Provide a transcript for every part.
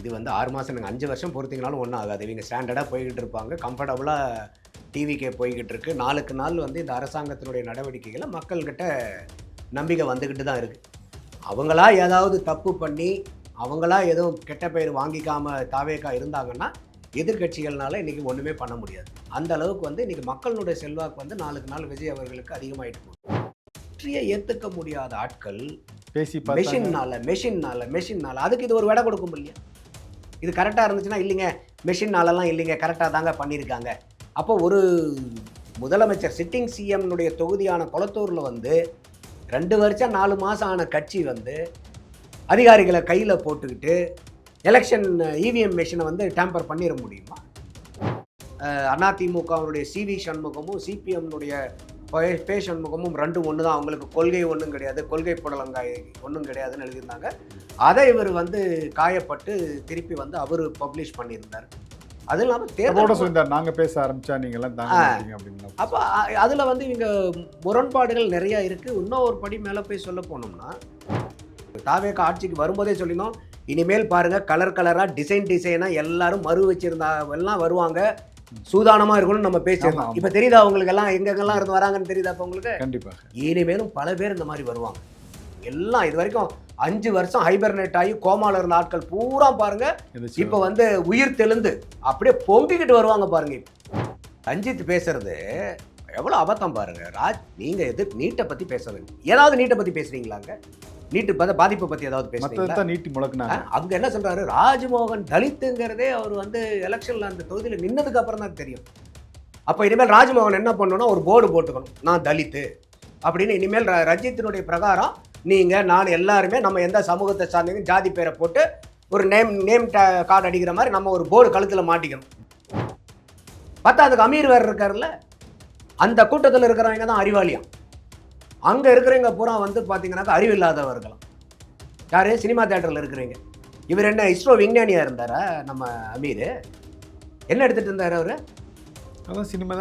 இது வந்து 6 மாதம் நீங்கள் 5 வருஷம் பொறுத்தீங்கனாலும் ஒன்றும் ஆகாது. இவங்க ஸ்டாண்டர்டாக போய்கிட்டு இருப்பாங்க. கம்ஃபர்டபுளாக டிவிக்கே போய்கிட்டு இருக்கு. நாளுக்கு நாள் வந்து இந்த அரசாங்கத்தினுடைய நடவடிக்கைகளை மக்கள்கிட்ட நம்பிக்கை வந்துக்கிட்டு தான் இருக்குது. அவங்களா ஏதாவது தப்பு பண்ணி அவங்களா எதுவும் கெட்ட பெயர் வாங்கிக்காம தாவேக்கா இருந்தாங்கன்னா எதிர்கட்சிகள்னால இன்றைக்கி ஒன்றுமே பண்ண முடியாது. அந்த அளவுக்கு வந்து இன்றைக்கி மக்களுடைய செல்வாக்கு வந்து நாளுக்கு நாள் விஜய் அவர்களுக்கு அதிகமாகிட்டு போகுது. வெற்றியை ஏற்றுக்க முடியாத ஆட்கள் பேசி மெஷின்னால அதுக்கு இது ஒரு விடை கொடுக்கும் இல்லையா? இது கரெக்டாக இருந்துச்சுன்னா இல்லைங்க மெஷின்னாலலாம் இல்லைங்க கரெக்டாக தாங்க பண்ணியிருக்காங்க. அப்போ ஒரு முதலமைச்சர் சிட்டிங் சிஎம்னுடைய தொகுதியான கொளத்தூரில் வந்து 2 வருஷம் 4 மாதம் ஆன கட்சி வந்து அதிகாரிகளை கையில் போட்டுக்கிட்டு எலெக்ஷன் இவிஎம் மெஷினை வந்து டேம்பர் பண்ணிட முடியுமா? அதிமுகவுடைய சிவி சண்முகமும் சிபிஎம்னுடைய பே சண்முகமும் 2 ஒன்று தான். அவங்களுக்கு கொள்கை ஒன்றும் கிடையாது, கொள்கை புடலங்காய் ஒன்றும் கிடையாதுன்னு எழுதியிருந்தாங்க. அதை இவர் வந்து காயப்பட்டு திருப்பி வந்து அவர் பப்ளிஷ் பண்ணியிருந்தார். அது இல்லாமல் தேர்தலோட சொல்லியிருந்தார், நாங்கள் பேச ஆரம்பித்தா நீங்கள்லாம் தாங்க அப்படின்னு. அப்போ அதில் வந்து இவங்க முரண்பாடுகள் நிறையா இருக்குது. இன்னும் ஒரு படி மேலே போய் சொல்ல போனோம்னா தாவேக்கா ஆட்சிக்கு வரும்போதே சொல்லினோம், இனிமேல் பாருங்கள் கலர் கலராக டிசைனாக எல்லாரும் மறு வச்சிருந்தா எல்லாம் வருவாங்க, சூதானமாக இருக்கணும்னு நம்ம பேசியிருந்தோம். இப்போ தெரியுதா உங்களுக்கு எல்லாம் எங்கெங்கெல்லாம் இருந்து வராங்கன்னு தெரியுதா? இப்போ உங்களுக்கு கண்டிப்பாக இனிமேலும் பல பேர் இந்த மாதிரி வருவாங்க. எல்லாம் இது வரைக்கும் 5 வருஷம் ஹைபர்நெட் ஆகி கோமாவில் இருந்த ஆட்கள் பூரா பாருங்க இப்போ வந்து உயிர் தெளிந்து அப்படியே பொங்கிக்கிட்டு வருவாங்க பாருங்க. ரஞ்சித் பேசுறது எவ்வளோ அபத்தம் பாருங்க. நீங்க நீட்டை பத்தி பேசுறது, ஏதாவது நீட்டை பத்தி பேசுறீங்களாங்க? நீட்டு பாதிப்பை பத்தி ஏதாவது பேசுறீங்களா? நீட்டி முழக்கினாங்க. அங்க என்ன சொல்றாரு, ராஜ்மோகன் தலித்துங்கிறதே அவர் வந்து எலெக்ஷன்ல அந்த தொகுதியில் நின்னதுக்கு அப்புறம் தான் தெரியும். அப்போ இனிமேல் ராஜ்மோகன் என்ன பண்ணணும்னா ஒரு போர்டு போட்டுக்கணும், நான் தலித்து அப்படின்னு. இனிமேல் ரஞ்சித்தினுடைய பிரகாரம் நீங்கள் நான் எல்லாருமே நம்ம எந்த சமூகத்தை சார்ந்தீங்க ஜாதி பேரை போட்டு ஒரு நேம் கார்டு அடிக்கிற மாதிரி நம்ம ஒரு போர்டு கழுத்தில் மாட்டிக்கணும். பார்த்தா அதுக்கு அமீர் வேறு இருக்காருல்ல, அந்த கூட்டத்தில் இருக்கிறவங்க தான் அறிவாளியம். அங்கே இருக்கிறவங்க பூரா வந்து பார்த்தீங்கன்னாக்கா அறிவில்லாதவர்களாம். யார்? சினிமா தேட்டரில் இருக்கிறீங்க. இவர் என்ன இஸ்ரோ விஞ்ஞானியாக இருந்தாரா நம்ம அமீர்? என்ன எடுத்துகிட்டு இருந்தார் அவர்? அதான் சினிமா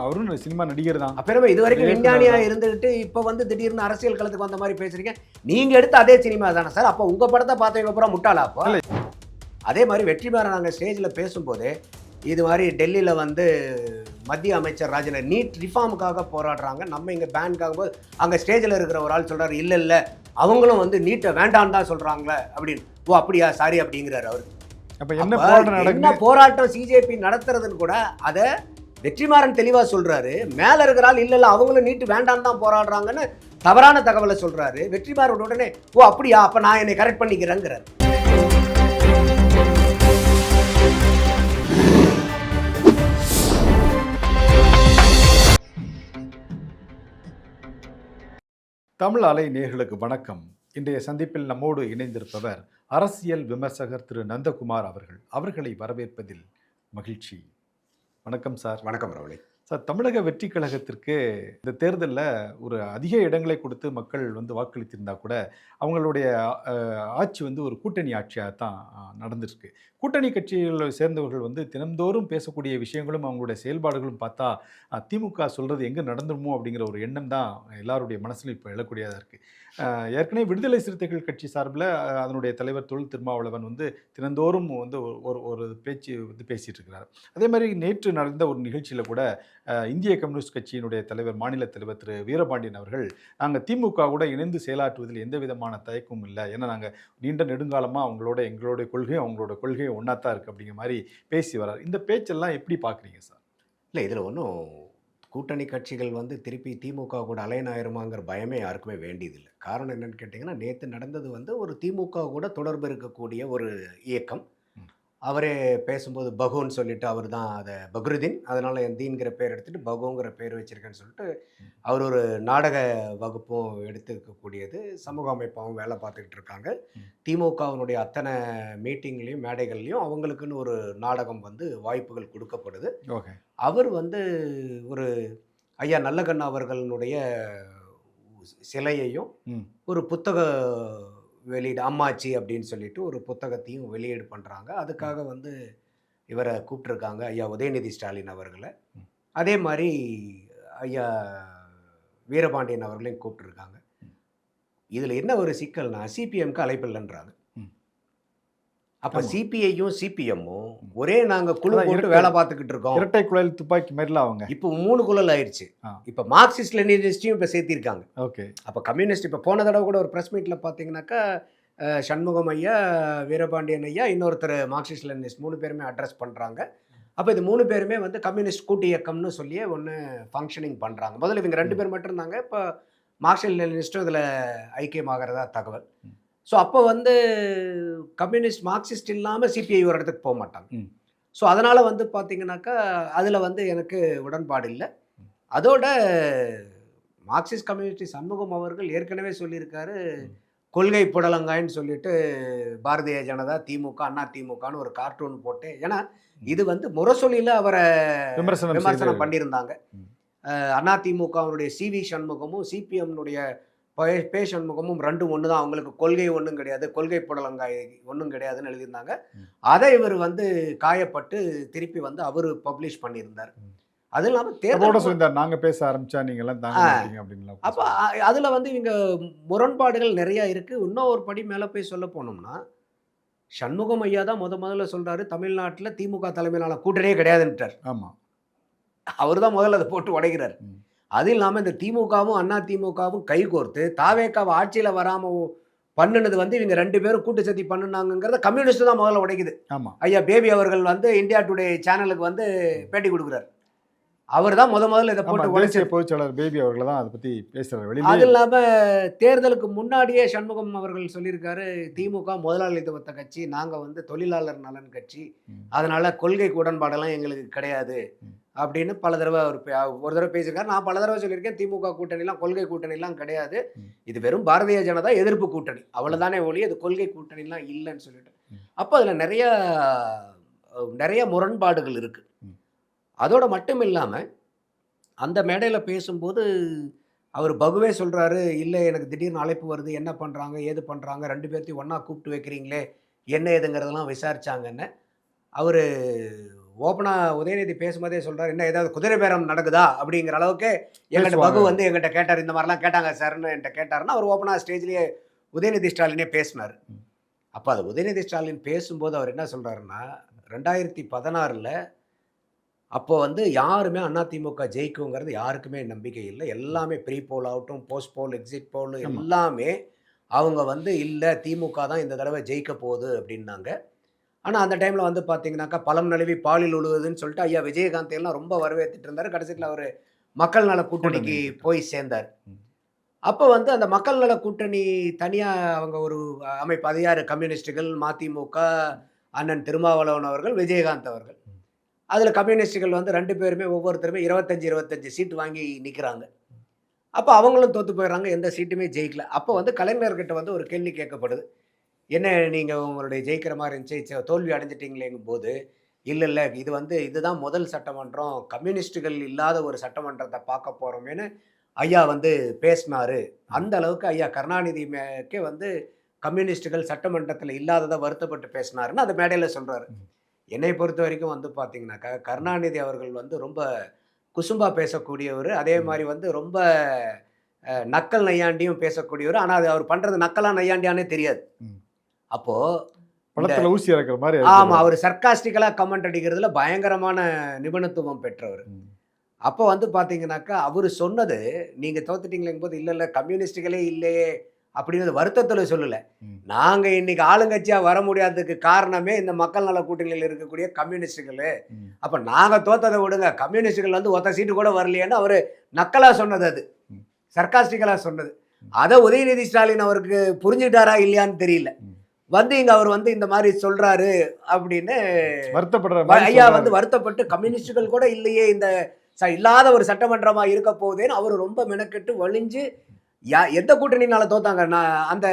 அவரும் சினிமா நடிகர் தான். அப்புறமே இது வரைக்கும் விஞ்ஞானியா இருந்துட்டு இப்போ வந்து திடீர்னு அரசியல் களத்துக்கு வந்த மாதிரி பேசுறீங்க. நீங்க எடுத்த அதே சினிமா தானே சார்? அப்போ உங்க படத்தை பார்த்தவங்க அப்புறம் முட்டாளா? அப்போ அதே மாதிரி வெற்றிமாறன் நாங்கள் ஸ்டேஜில் பேசும்போது இது மாதிரி டெல்லியில் வந்து மத்திய அமைச்சர் ராஜன் நீட் ரிஃபார்முக்காக போராடுறாங்க, நம்ம இங்கே பேனுக்காக போது அங்கே ஸ்டேஜில் இருக்கிற ஒரு ஆள் சொல்கிறார், இல்லை அவங்களும் வந்து நீட்டை வேண்டான்னு தான் சொல்கிறாங்களே அப்படின்னு. ஓ அப்படியா, சாரி அப்படிங்கிறாரு அவர். அப்போ என்ன போராட்டம் சிஜேபி நடத்துறதுன்னு கூட அதை வெற்றிமாறன் தெளிவாக சொல்கிறாரு. மேலே இருக்கிறாள் இல்லை அவங்களும் நீட்டு வேண்டான்னு தான் போராடுறாங்கன்னு தவறான தகவலை சொல்கிறாரு. வெற்றிமாறன் உடனே ஓ அப்படியா, அப்போ நான் என்னை கரெக்ட் பண்ணிக்கிறேங்கிறார். தமிழ் அலை நேயர்களுக்கு வணக்கம். இன்றைய சந்திப்பில் நம்மோடு இணைந்திருப்பவர் அரசியல் விமர்சகர் திரு நந்தகுமார் அவர்கள். அவர்களை வரவேற்பதில் மகிழ்ச்சி. வணக்கம் சார். வணக்கம் ரவளி சார். தமிழக வெற்றி கழகத்திற்கு இந்த தேர்தலில் ஒரு அதிக இடங்களை கொடுத்து மக்கள் வந்து வாக்களித்திருந்தா கூட அவங்களுடைய ஆட்சி வந்து ஒரு கூட்டணி ஆட்சியாக தான் நடந்துருக்கு. கூட்டணி கட்சிகளை சேர்ந்தவர்கள் வந்து தினந்தோறும் பேசக்கூடிய விஷயங்களும் அவங்களுடைய செயல்பாடுகளும் பார்த்தா திமுக சொல்கிறது எங்கே நடந்துருமோ அப்படிங்கிற ஒரு எண்ணம் தான் எல்லாருடைய மனசிலும் இப்போ எழக்கூடியதாக இருக்குது. ஏற்கனவே விடுதலை சிறுத்தைகள் கட்சி சார்பில் அதனுடைய தலைவர் தொல் திருமாவளவன் வந்து தினந்தோறும் வந்து ஒரு பேச்சு வந்து பேசிகிட்டு இருக்கிறார். அதே மாதிரி நேற்று நடந்த ஒரு நிகழ்ச்சியில் கூட இந்திய கம்யூனிஸ்ட் கட்சியினுடைய தலைவர், மாநில தலைவர் திரு வீரபாண்டியன் அவர்கள், நாங்கள் திமுக கூட இணைந்து செயலாற்றுவதில் எந்த விதமான தயக்கமும் இல்லை, ஏன்னா நாங்கள் நீண்ட நெடுங்காலமாக எங்களுடைய கொள்கையும் அவங்களோட கொள்கையும் ஒன்றா தான் இருக்குது அப்படிங்கிற மாதிரி பேசி வர்றார். இந்த பேச்செல்லாம் எப்படி பார்க்குறீங்க சார்? இல்லை, இதில் ஒன்றும் கூட்டணி கட்சிகள் வந்து திருப்பி திமுக கூட அலைன் ஆயிருமாங்கிற பயமே யாருக்குமே வேண்டியதில்லை. காரணம் என்னன்னு கேட்டிங்கன்னா, நேற்று நடந்தது வந்து ஒரு திமுக கூட தொடர்பு இருக்கக்கூடிய ஒரு இயக்கம். அவரே பேசும்போது பகுன்னு சொல்லிட்டு அவர் தான் அதை பக்ருதீன், அதனால் என் தீன்கிற பேர் எடுத்துகிட்டு பகுங்கிற பேர் வச்சுருக்கேன்னு சொல்லிட்டு அவர் ஒரு நாடக வகுப்பும் எடுத்துக்கக்கூடியது, சமூக அமைப்பாகவும் வேலை பார்த்துக்கிட்டு இருக்காங்க. திமுகவினுடைய அத்தனை மீட்டிங்லேயும் மேடைகள்லையும் அவங்களுக்குன்னு ஒரு நாடகம் வந்து வாய்ப்புகள் கொடுக்கப்படுது. அவர் வந்து ஒரு ஐயா நல்லகண்ணா அவர்களுடைய சிலையையும் ஒரு புத்தக வெளியீடு, அம்மாச்சி அப்படின்னு சொல்லிட்டு ஒரு புத்தகத்தையும் வெளியீடு பண்ணுறாங்க. அதுக்காக வந்து இவரை கூப்பிட்ருக்காங்க, ஐயா உதயநிதி ஸ்டாலின் அவர்களை. அதே மாதிரி ஐயா வீரபாண்டியன் அவர்களையும் கூப்பிட்ருக்காங்க. இதில் என்ன ஒரு சிக்கல்னா, சிபிஎம்க்கு அழைப்பு இல்லைன்றாங்க. அப்ப ஆமா. சிபிஐயும் சிபிஎம்மும் ஒரே நாங்க குழு அதான் போட்டு வேலை பார்த்துக்கிட்டு இருக்கோம். இரட்டை குழல் துப்பாக்கி மாதிரிலாம் அவங்க. இப்போ 3 குழல் ஆயிடுச்சு. ஆ. இப்ப மார்க்சிஸ்ட் லெனினிஸ்டையும் இப்ப சேர்த்திருக்காங்க. ஓகே. அப்ப கம்யூனிஸ்ட் இப்ப போன தடவை கூட ஒரு பிரஸ் மீட்ல பார்த்தீங்கன்னாக்கா, சண்முகம் ஐயா, வீரபாண்டியன் ஐயா, இன்னொருத்தர் மார்க்சிஸ்ட் லெனினிஸ்ட் 3 பேருமே அட்ரஸ் பண்றாங்க. அப்ப இது 3 பேருமே வந்து கம்யூனிஸ்ட் கூட்டு இயக்கம்னு சொல்லியே ஒண்ணு ஃபங்ஷனிங் பண்றாங்க. முதல்ல இவங்க 2 பேர் மட்டும் இருந்தாங்க. இப்ப மார்க்சிஸ்ட் லெனினிஸ்டும் இதுல ஐக்கியமாகறதா தகவல். ஸோ அப்போ வந்து கம்யூனிஸ்ட் மார்க்சிஸ்ட் இல்லாம சிபிஐ ஒரு இடத்துக்கு போக மாட்டாங்க. ம். ஸோ அதனால வந்து பார்த்தீங்கன்னாக்கா, அதுல வந்து எனக்கு உடன்பாடு இல்ல. அதோட மார்க்சிஸ்ட் கம்யூனிஸ்ட் சண்முகம் அவர்கள் ஏற்கனவே சொல்லியிருக்காரு, கொள்கை புடலங்காய்ன்னு சொல்லிட்டு பாரதிய ஜனதா, திமுக, அண்ணா திமுகன்னு ஒரு கார்ட்டூன் போட்டு, ஏன்னா இது வந்து முரசொலியில அவரை விமர்சனம் பண்ணியிருந்தாங்க. ம். அண்ணா திமுகவுடைய சிவி சண்முகமும் சிபிஎம்னுடைய பே சண்முகமும் ரெண்டும் ஒன்று தான், அவங்களுக்கு கொள்கை ஒன்றும் கிடையாது, கொள்கை புடலங்காய் ஒன்றும் கிடையாதுன்னு எழுதியிருந்தாங்க. அதை இவர் வந்து காயப்பட்டு திருப்பி வந்து அவர் பப்ளிஷ் பண்ணியிருந்தார். அது இல்லாமல் தேர்தல் சொல்லியிருந்தார், நாங்க பேச ஆரம்பிச்சா நீங்க எல்லாம் தாங்க மாட்டீங்க அப்படின்னு. அப்போ அதுல வந்து இவங்க முரண்பாடுகள் நிறைய இருக்கு. இன்னும் ஒரு படி மேலே போய் சொல்ல போனோம்னா, சண்முகம் ஐயா தான் முதல்ல சொல்றாரு, தமிழ்நாட்டுல திமுக தலைமையிலான கூட்டணியே கிடையாதுன்ட்டார். ஆமா. அவர் தான் முதல்ல அதை போட்டு உடைக்கிறார். அது இல்லாமல் இந்த திமுகவும் அண்ணா திமுகவும் கைகோர்த்து தாவேக்காவை ஆட்சியில வராம பண்ணுனது வந்து இவங்க 2 பேரும் கூட்டு சதி பண்ணுனாங்கிறத கம்யூனிஸ்ட் தான் முதல்ல உடைக்குது. ஆமா. ஐயா பேபி அவர்கள் வந்து இந்தியா டுடே சேனலுக்கு வந்து பேட்டி கொடுக்குறாரு. அவர் தான் முதல்ல இதை போட்டு உடைச்சு. தேசிய பொதுச்செயலாளர் பேபி அவர்கள் தான் அதை பத்தி பேசுறாரு அது வெளியில. இல்லாம தேர்தலுக்கு முன்னாடியே சண்முகம் அவர்கள் சொல்லியிருக்காரு, திமுக முதலாளித்துவத்த கட்சி, நாங்க வந்து தொழிலாளர் நலன் கட்சி, அதனால கொள்கைக்கு உடன்பாடெல்லாம் எங்களுக்கு கிடையாது அப்படின்னு பல தடவை அவர் ஒரு தடவை பேசியிருக்காரு. நான் பல தடவை சொல்லியிருக்கேன், திமுக கூட்டணிலாம் கொள்கை கூட்டணிலாம் கிடையாது, இது வெறும் பாரதிய ஜனதா எதிர்ப்பு கூட்டணி, அவ்வளவுதானே ஒழிய இது கொள்கை கூட்டணிலாம் இல்லைன்னு சொல்லிட்டு. அப்போ அதுல நிறைய முரண்பாடுகள் இருக்கு. அதோட மட்டும் இல்லாம அந்த மேடையில பேசும்போது அவர் பகுவே சொல்றாரு, இல்லை எனக்கு திடீர்னு அழைப்பு வருது, என்ன பண்றாங்க ஏது பண்றாங்க, 2 பேர்த்தையும் ஒண்ணா கூப்பிட்டு வைக்கிறீங்களே, என்ன ஏதுங்கிறதெல்லாம் விசாரிச்சாங்கன்னு அவரு ஓப்பனா உதயநிதி பேசும்போதே சொல்றாரு, என்ன ஏதாவது குதிரை பேரம் நடக்குதா அப்படிங்கிற அளவுக்கு எங்கிட்ட பகு வந்து எங்கிட்ட கேட்டார், இந்த மாதிரிலாம் கேட்டாங்க சார்ன்னு என்கிட்ட கேட்டாருன்னா அவர் ஓப்பனா ஸ்டேஜ்லேயே உதயநிதி ஸ்டாலினே பேசினார். அப்போ அது உதயநிதி ஸ்டாலின் பேசும்போது அவர் என்ன சொல்றாருன்னா, 2016 அப்போ வந்து யாருமே அதிமுக ஜெயிக்குங்கிறது யாருக்குமே நம்பிக்கை இல்லை. எல்லாமே ப்ரீ போல் ஆகட்டும், போஸ்ட் போல், எக்ஸிட் போல் எல்லாமே அவங்க வந்து இல்லை திமுக தான் இந்த தடவை ஜெயிக்க போகுது அப்படின்னாங்க. ஆனால் அந்த டைமில் வந்து பார்த்தீங்கன்னாக்கா பழம் நழுவி பாலில் உழுவுதுன்னு சொல்லிட்டு ஐயா விஜயகாந்த் எல்லாம் ரொம்ப வரவேற்றுட்டு இருந்தார். கடைசியில் அவர் மக்கள் நல கூட்டணிக்கு போய் சேர்ந்தார். அப்போ வந்து அந்த மக்கள் நல கூட்டணி தனியாக அவங்க ஒரு அமைப்பு, அது யார், கம்யூனிஸ்டுகள், மதிமுக, அண்ணன் திருமாவளவன் அவர்கள், விஜயகாந்த் அவர்கள். அதில் கம்யூனிஸ்டுகள் வந்து 2 பேருமே ஒவ்வொருத்தருமே 25 சீட்டு வாங்கி நிற்கிறாங்க. அப்போ அவங்களும் தோற்று போயிடுறாங்க, எந்த சீட்டுமே ஜெயிக்கல. அப்போ வந்து கலைஞர்கிட்ட வந்து ஒரு கேள்வி கேட்கப்படுது, என்ன நீங்கள் உங்களுடைய ஜெயிக்கிற மாதிரி இருந்துச்சு, தோல்வி அடைஞ்சிட்டிங்களேங்கும் போது, இல்லை இது வந்து இதுதான் முதல் சட்டமன்றம், கம்யூனிஸ்டுகள் இல்லாத ஒரு சட்டமன்றத்தை பார்க்க போகிறோமேனு ஐயா வந்து பேசினாரு. அந்த அளவுக்கு ஐயா கருணாநிதிக்கே வந்து கம்யூனிஸ்டுகள் சட்டமன்றத்தில் இல்லாததை வருத்தப்பட்டு பேசினாருன்னு அந்த மேடையில் சொல்கிறாரு. என்னை பொறுத்த வரைக்கும் வந்து பார்த்தீங்கன்னாக்கா, கருணாநிதி அவர்கள் வந்து ரொம்ப குசும்பா பேசக்கூடியவர், அதே மாதிரி வந்து ரொம்ப நக்கல் நையாண்டியும் பேசக்கூடியவர். ஆனால் அது அவர் பண்ணுறது நக்கலா நையாண்டியானே தெரியாது. அப்போது ஊசி இறக்குற மாதிரி. ஆமாம், அவர் சர்க்காஸ்டிக்கலாக கமெண்ட் அடிக்கிறதுல பயங்கரமான நிபுணத்துவம் பெற்றவர். அப்போ வந்து பார்த்தீங்கன்னாக்கா அவர் சொன்னது, நீங்கள் தோத்துட்டீங்களேங்கும் போது இல்லை கம்யூனிஸ்டுகளே இல்லையே அப்படின்றது வருத்தத்தில் சொல்லலை. நாங்கள் இன்னைக்கு ஆளுங்கட்சியாக வர முடியாததுக்கு காரணமே இந்த மக்கள் நல கூட்டணியில் இருக்கக்கூடிய கம்யூனிஸ்டுகள். அப்போ நாங்கள் தோத்ததை விடுங்க, கம்யூனிஸ்டுகள் வந்து ஒத்த சீட்டு கூட வரலையேன்னு அவர் நக்கலாக சொன்னது, அது சர்க்காஸ்டிக்கலாக சொன்னது. அதை உதயநிதி ஸ்டாலின் அவருக்கு புரிஞ்சுக்கிட்டாரா இல்லையான்னு தெரியல. வந்து இங்கே அவர் வந்து இந்த மாதிரி சொல்கிறாரு அப்படின்னு ஐயா வந்து வருத்தப்பட்டு, கம்யூனிஸ்டுகள் கூட இல்லையே இந்த இல்லாத ஒரு சட்டமன்றமாக இருக்க போகுதேன்னு அவர் ரொம்ப மெனக்கெட்டு வலிஞ்சு, எந்த கூட்டணினால தோத்தாங்க, அந்த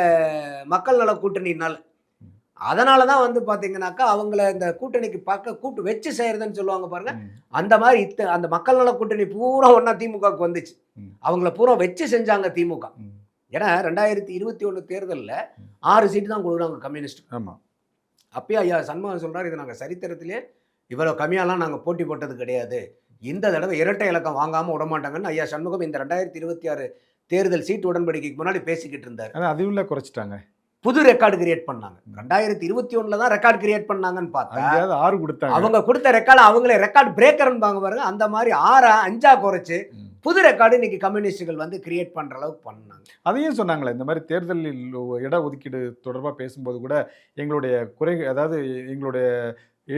மக்கள் நல கூட்டணினால. அதனால தான் வந்து பார்த்தீங்கன்னாக்கா அவங்கள இந்த கூட்டணிக்கு கூட்டு வச்சு செய்யறதுன்னு சொல்லுவாங்க பாருங்க, அந்த மாதிரி அந்த மக்கள் நல கூட்டணி பூரா ஒன்றா திமுகவுக்கு வந்துச்சு. அவங்கள பூரா வச்சு செஞ்சாங்க திமுக. ஏன்னா 2021 தேர்தலில் 6 சீட்டு தான் கொடுக்குறாங்க கம்யூனிஸ்ட். அப்பயே ஐயா சண்முகம் சொல்றாரு, இது நாங்கள் சரித்திரத்திலே இவ்வளோ கம்மியாலாம் நாங்கள் போட்டி போட்டது கிடையாது, இந்த தடவை இரட்டை இலக்கம் வாங்காமல் விடமாட்டாங்கன்னு ஐயா சண்முகம் இந்த 2026 தேர்தல் சீட்டு உடன்படிக்கைக்கு முன்னாடி பேசிக்கிட்டு இருந்தார். அதுவும் குறைச்சிட்டாங்க. புது ரெக்கார்டு கிரியேட் பண்ணாங்க. 2021 தான் ரெக்கார்டு கிரியேட் பண்ணாங்கன்னு பார்த்தா அங்கேயாவது 6 கொடுத்தாங்க. அவங்க கொடுத்த ரெக்கார்டு அவங்களே ரெக்கார்டு பிரேக்கர்ன்பாங்க பாருங்க, அந்த மாதிரி 6 5 குறைச்சு புது ரெக்கார்டு இன்னைக்கு கம்யூனிஸ்டுகள் வந்து கிரியேட் பண்ற அளவுக்கு பண்ணாங்க. அதையும் சொன்னாங்களே, இந்த மாதிரி தேர்தலில் இட ஒதுக்கீடு தொடர்பாக பேசும்போது கூட எங்களுடைய குறை, அதாவது எங்களுடைய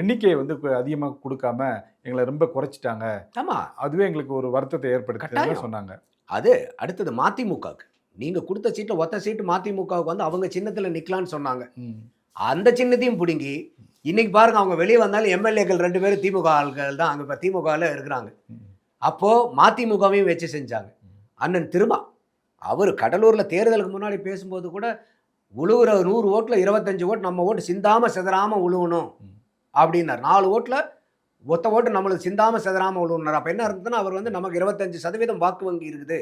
எண்ணிக்கையை வந்து அதிகமாக கொடுக்காம எங்களை ரொம்ப குறைச்சிட்டாங்க, ஆமா, அதுவே எங்களுக்கு ஒரு வருத்தத்தை ஏற்படுத்தி கட்டாயம் சொன்னாங்க. அது அடுத்தது மதிமுகவுக்கு நீங்க கொடுத்த சீட்ல ஒத்த சீட்டு மதிமுகவுக்கு வந்து அவங்க சின்னத்துல நிக்கலாம்னு சொன்னாங்க. அந்த சின்னத்தையும் பிடுங்கி இன்னைக்கு பாருங்க, அவங்க வெளியே வந்தாலும் எம்எல்ஏக்கள் 2 பேரும் திமுக ஆள்கள் தான் அங்க இப்ப திமுகவில் இருக்கிறாங்க. அப்போ மதிமுகவையும் வச்சு செஞ்சாங்க. அண்ணன் திருமா அவர் கடலூர்ல தேர்தலுக்கு முன்னாடி பேசும்போது கூட உழுவுற 100 ஓட்டுல 25 ஓட்டு நம்ம ஓட்டு சிந்தாம செதறாம உழுவணும் அப்படின்னார். 4 ஓட்டுல ஒத்த ஓட்டு நம்மளுக்கு சிந்தாம செதறாம உழுவுனார். அப்ப என்ன இருந்ததுன்னா, அவர் வந்து நமக்கு 25% வாக்கு வங்கி இருக்குது,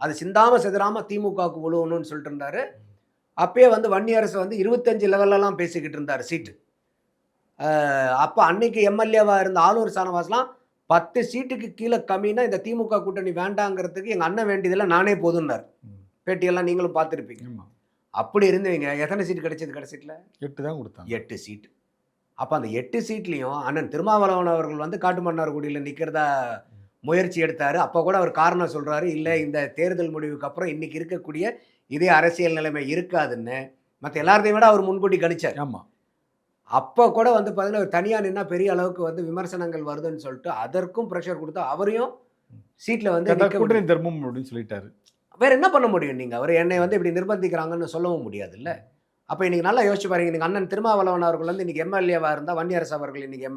அது சிந்தாம செதறாம திமுகவுக்கு உழுவணும்னு சொல்லிட்டு இருந்தாரு. அப்பயே வந்து வன்னியரசு வந்து 25 லெவல்லலாம் பேசிக்கிட்டு இருந்தார் சீட்டு. அப்போ அன்னைக்கு எம்எல்ஏவா இருந்த ஆலூர் சானவாஸ்லாம் 10 சீட்டுக்கு கீழே கம்மினா இந்த திமுக கூட்டணி வேண்டாங்கிறதுக்கு எங்கள் அண்ணன் வேண்டியதெல்லாம் நானே போதும்னார். பேட்டியெல்லாம் நீங்களும் பார்த்துருப்பீங்க. அப்படி இருந்தவங்க எத்தனை சீட்டு கிடைச்சது கடைசியில்? 8 தான் கொடுத்தாங்க. 8 சீட்டு. அப்போ அந்த 8 சீட்லேயும் அண்ணன் திருமாவளவன் அவர்கள் வந்து காட்டுமன்னார்குடியில் நிற்கிறதா முயற்சி எடுத்தார். அப்போ கூட அவர் காரணம் சொல்கிறாரு, இல்லை இந்த தேர்தல் முடிவுக்கு அப்புறம் இன்றைக்கி இருக்கக்கூடிய இதே அரசியல் நிலைமை இருக்காதுன்னு. மற்ற எல்லாத்தையும் விட அவர் முன்கூட்டி கணிச்சார். ஆமாம். அப்போ கூட வந்து பார்த்தீங்கன்னா தனியாக நின்னா பெரிய அளவுக்கு வந்து விமர்சனங்கள் வருதுன்னு சொல்லிட்டு அதற்கும் ப்ரெஷர் கொடுத்தா அவரையும் சீட்டில் வந்து கூட்டணி தர்மம் அப்படின்னு சொல்லிட்டாரு. வேறு என்ன பண்ண முடியும்? நீங்கள் அவர் என்னை வந்து இப்படி நிர்பந்திக்கிறாங்கன்னு சொல்லவும் முடியாது இல்லை. அப்போ இன்றைக்கி நல்லா யோசிச்சு பாருங்க, நீங்கள் அண்ணன் திருமாவளவன் அவர்கள் வந்து இன்றைக்கி எம்எல்ஏவாக இருந்தால் வன்னியரசு அவர்கள் இன்றைக்கி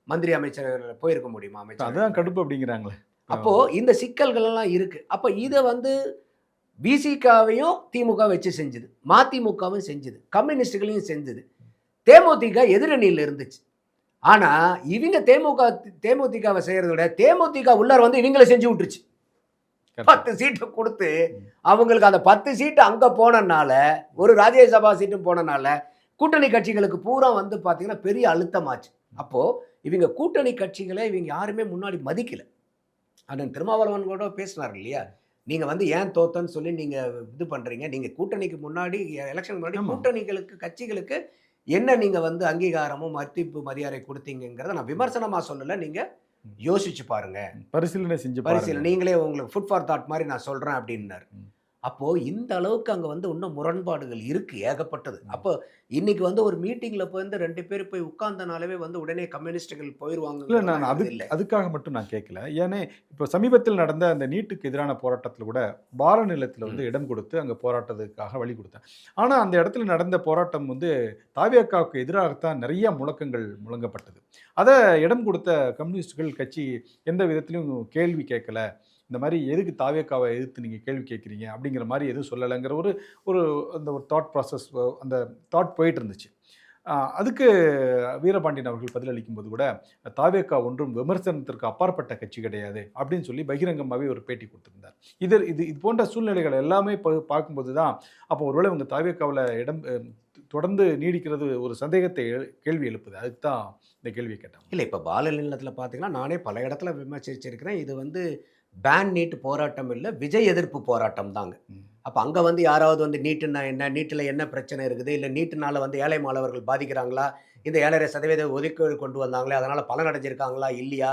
மந்திரி அமைச்சர் போயிருக்க முடியுமா? அமைச்சர் அதுதான் கடுப்பு அப்படிங்கிறாங்களே. அப்போது இந்த சிக்கல்கள் எல்லாம் இருக்குது. அப்போ இதை வந்து பிசிகாவையும் திமுக வச்சு செஞ்சுது, மதிமுகவும் செஞ்சுது, கம்யூனிஸ்டுகளையும் செஞ்சுது, தேமுதிக எதிரணியில் இருந்துச்சு. ஆனால் இவங்க தேமுதிகவை செய்கிறத விட தேமுதிக உள்ளார் வந்து இவங்களை செஞ்சு விட்டுருச்சு. 10 சீட்டை கொடுத்து அவங்களுக்கு அந்த 10 சீட்டு அங்கே போனனால, ஒரு ராஜ்யசபா சீட்டும் போனனால கூட்டணி கட்சிகளுக்கு பூரா வந்து பார்த்தீங்கன்னா பெரிய அழுத்தமாச்சு. அப்போது இவங்க கூட்டணி கட்சிகளை இவங்க யாருமே முன்னாடி மதிக்கலை. அண்ணன் திருமாவளவன் கூட பேசினார் இல்லையா, நீங்கள் வந்து ஏன் தோத்தன்னு சொல்லி நீங்கள் இது பண்ணுறீங்க, நீங்கள் கூட்டணிக்கு முன்னாடி எலெக்ஷன் முன்னாடி கூட்டணிகளுக்கு கட்சிகளுக்கு என்ன நீங்கள் வந்து அங்கீகாரமும் மதிப்பு மரியாதை கொடுத்தீங்கிறத நான் விமர்சனமாக சொல்லலை, நீங்கள் யோசிச்சு பாருங்க, பரிசீலனை செஞ்சு நீங்களே உங்களுக்கு ஃபுட் ஃபார் தாட் மாதிரி நான் சொல்கிறேன் அப்படின்னாரு. அப்போது இந்த அளவுக்கு அங்கே வந்து இன்னும் முரண்பாடுகள் இருக்குது, ஏகப்பட்டது. அப்போ இன்னைக்கு வந்து ஒரு மீட்டிங்கில் போய் 2 பேர் போய் உட்கார்ந்தனாலவே வந்து உடனே கம்யூனிஸ்டுகள் போயிடுவாங்க. இல்லை, நான் அதுக்காக மட்டும் நான் கேட்கல. ஏன்னா இப்போ சமீபத்தில் நடந்த அந்த நீட்டுக்கு எதிரான போராட்டத்தில் கூட பால நிலத்தில் வந்து இடம் கொடுத்து அங்கே போராட்டத்துக்காக வழி கொடுத்தேன். ஆனால் அந்த இடத்துல நடந்த போராட்டம் வந்து தாவேக்காவுக்கு எதிராகத்தான் நிறைய முழக்கங்கள் முழங்கப்பட்டது. அதை இடம் கொடுத்த கம்யூனிஸ்டுகள் கட்சி எந்த விதத்திலையும் கேள்வி கேட்கல. இந்த மாதிரி எதுக்கு தாவேக்காவை எதிர்த்து நீங்கள் கேள்வி கேட்குறீங்க அப்படிங்கிற மாதிரி எதுவும் சொல்லலைங்கிற ஒரு அந்த ஒரு தாட் ப்ராசஸ், அந்த தாட் போயிட்டு இருந்துச்சு. அதுக்கு வீரபாண்டியன் அவர்கள் பதிலளிக்கும் போது கூட தாவேக்கா ஒன்றும் விமர்சனத்திற்கு அப்பாற்பட்ட கட்சி கிடையாது அப்படின்னு சொல்லி பகிரங்கமாகவே ஒரு பேட்டி கொடுத்துருந்தார். இது போன்ற சூழ்நிலைகள் எல்லாமே பார்க்கும்போது தான் அப்போ ஒருவேளை உங்கள் தாவேக்காவில் இடம் தொடர்ந்து நீடிக்கிறது ஒரு சந்தேகத்தை கேள்வி எழுப்புது. அதுக்கு தான் இந்த கேள்வியை கேட்டேன். இல்லை, இப்போ பால நிலத்தில் பார்த்தீங்கன்னா நானே பல இடத்துல விமர்சிச்சிருக்கிறேன். இது வந்து பேன் நீட் போராட்டம் இல்லை, விஜய் எதிர்ப்பு போராட்டம் தாங்க. அப்போ அங்கே வந்து யாராவது வந்து நீட்டுன்னா என்ன, நீட்டில் என்ன பிரச்சனை இருக்குது, இல்லை நீட்டுனால வந்து ஏழை மாணவர்கள் பாதிக்கிறாங்களா, இந்த 7.5% ஒதுக்கீடு கொண்டு வந்தாங்களே அதனால் பலன் அடைஞ்சிருக்காங்களா இல்லையா,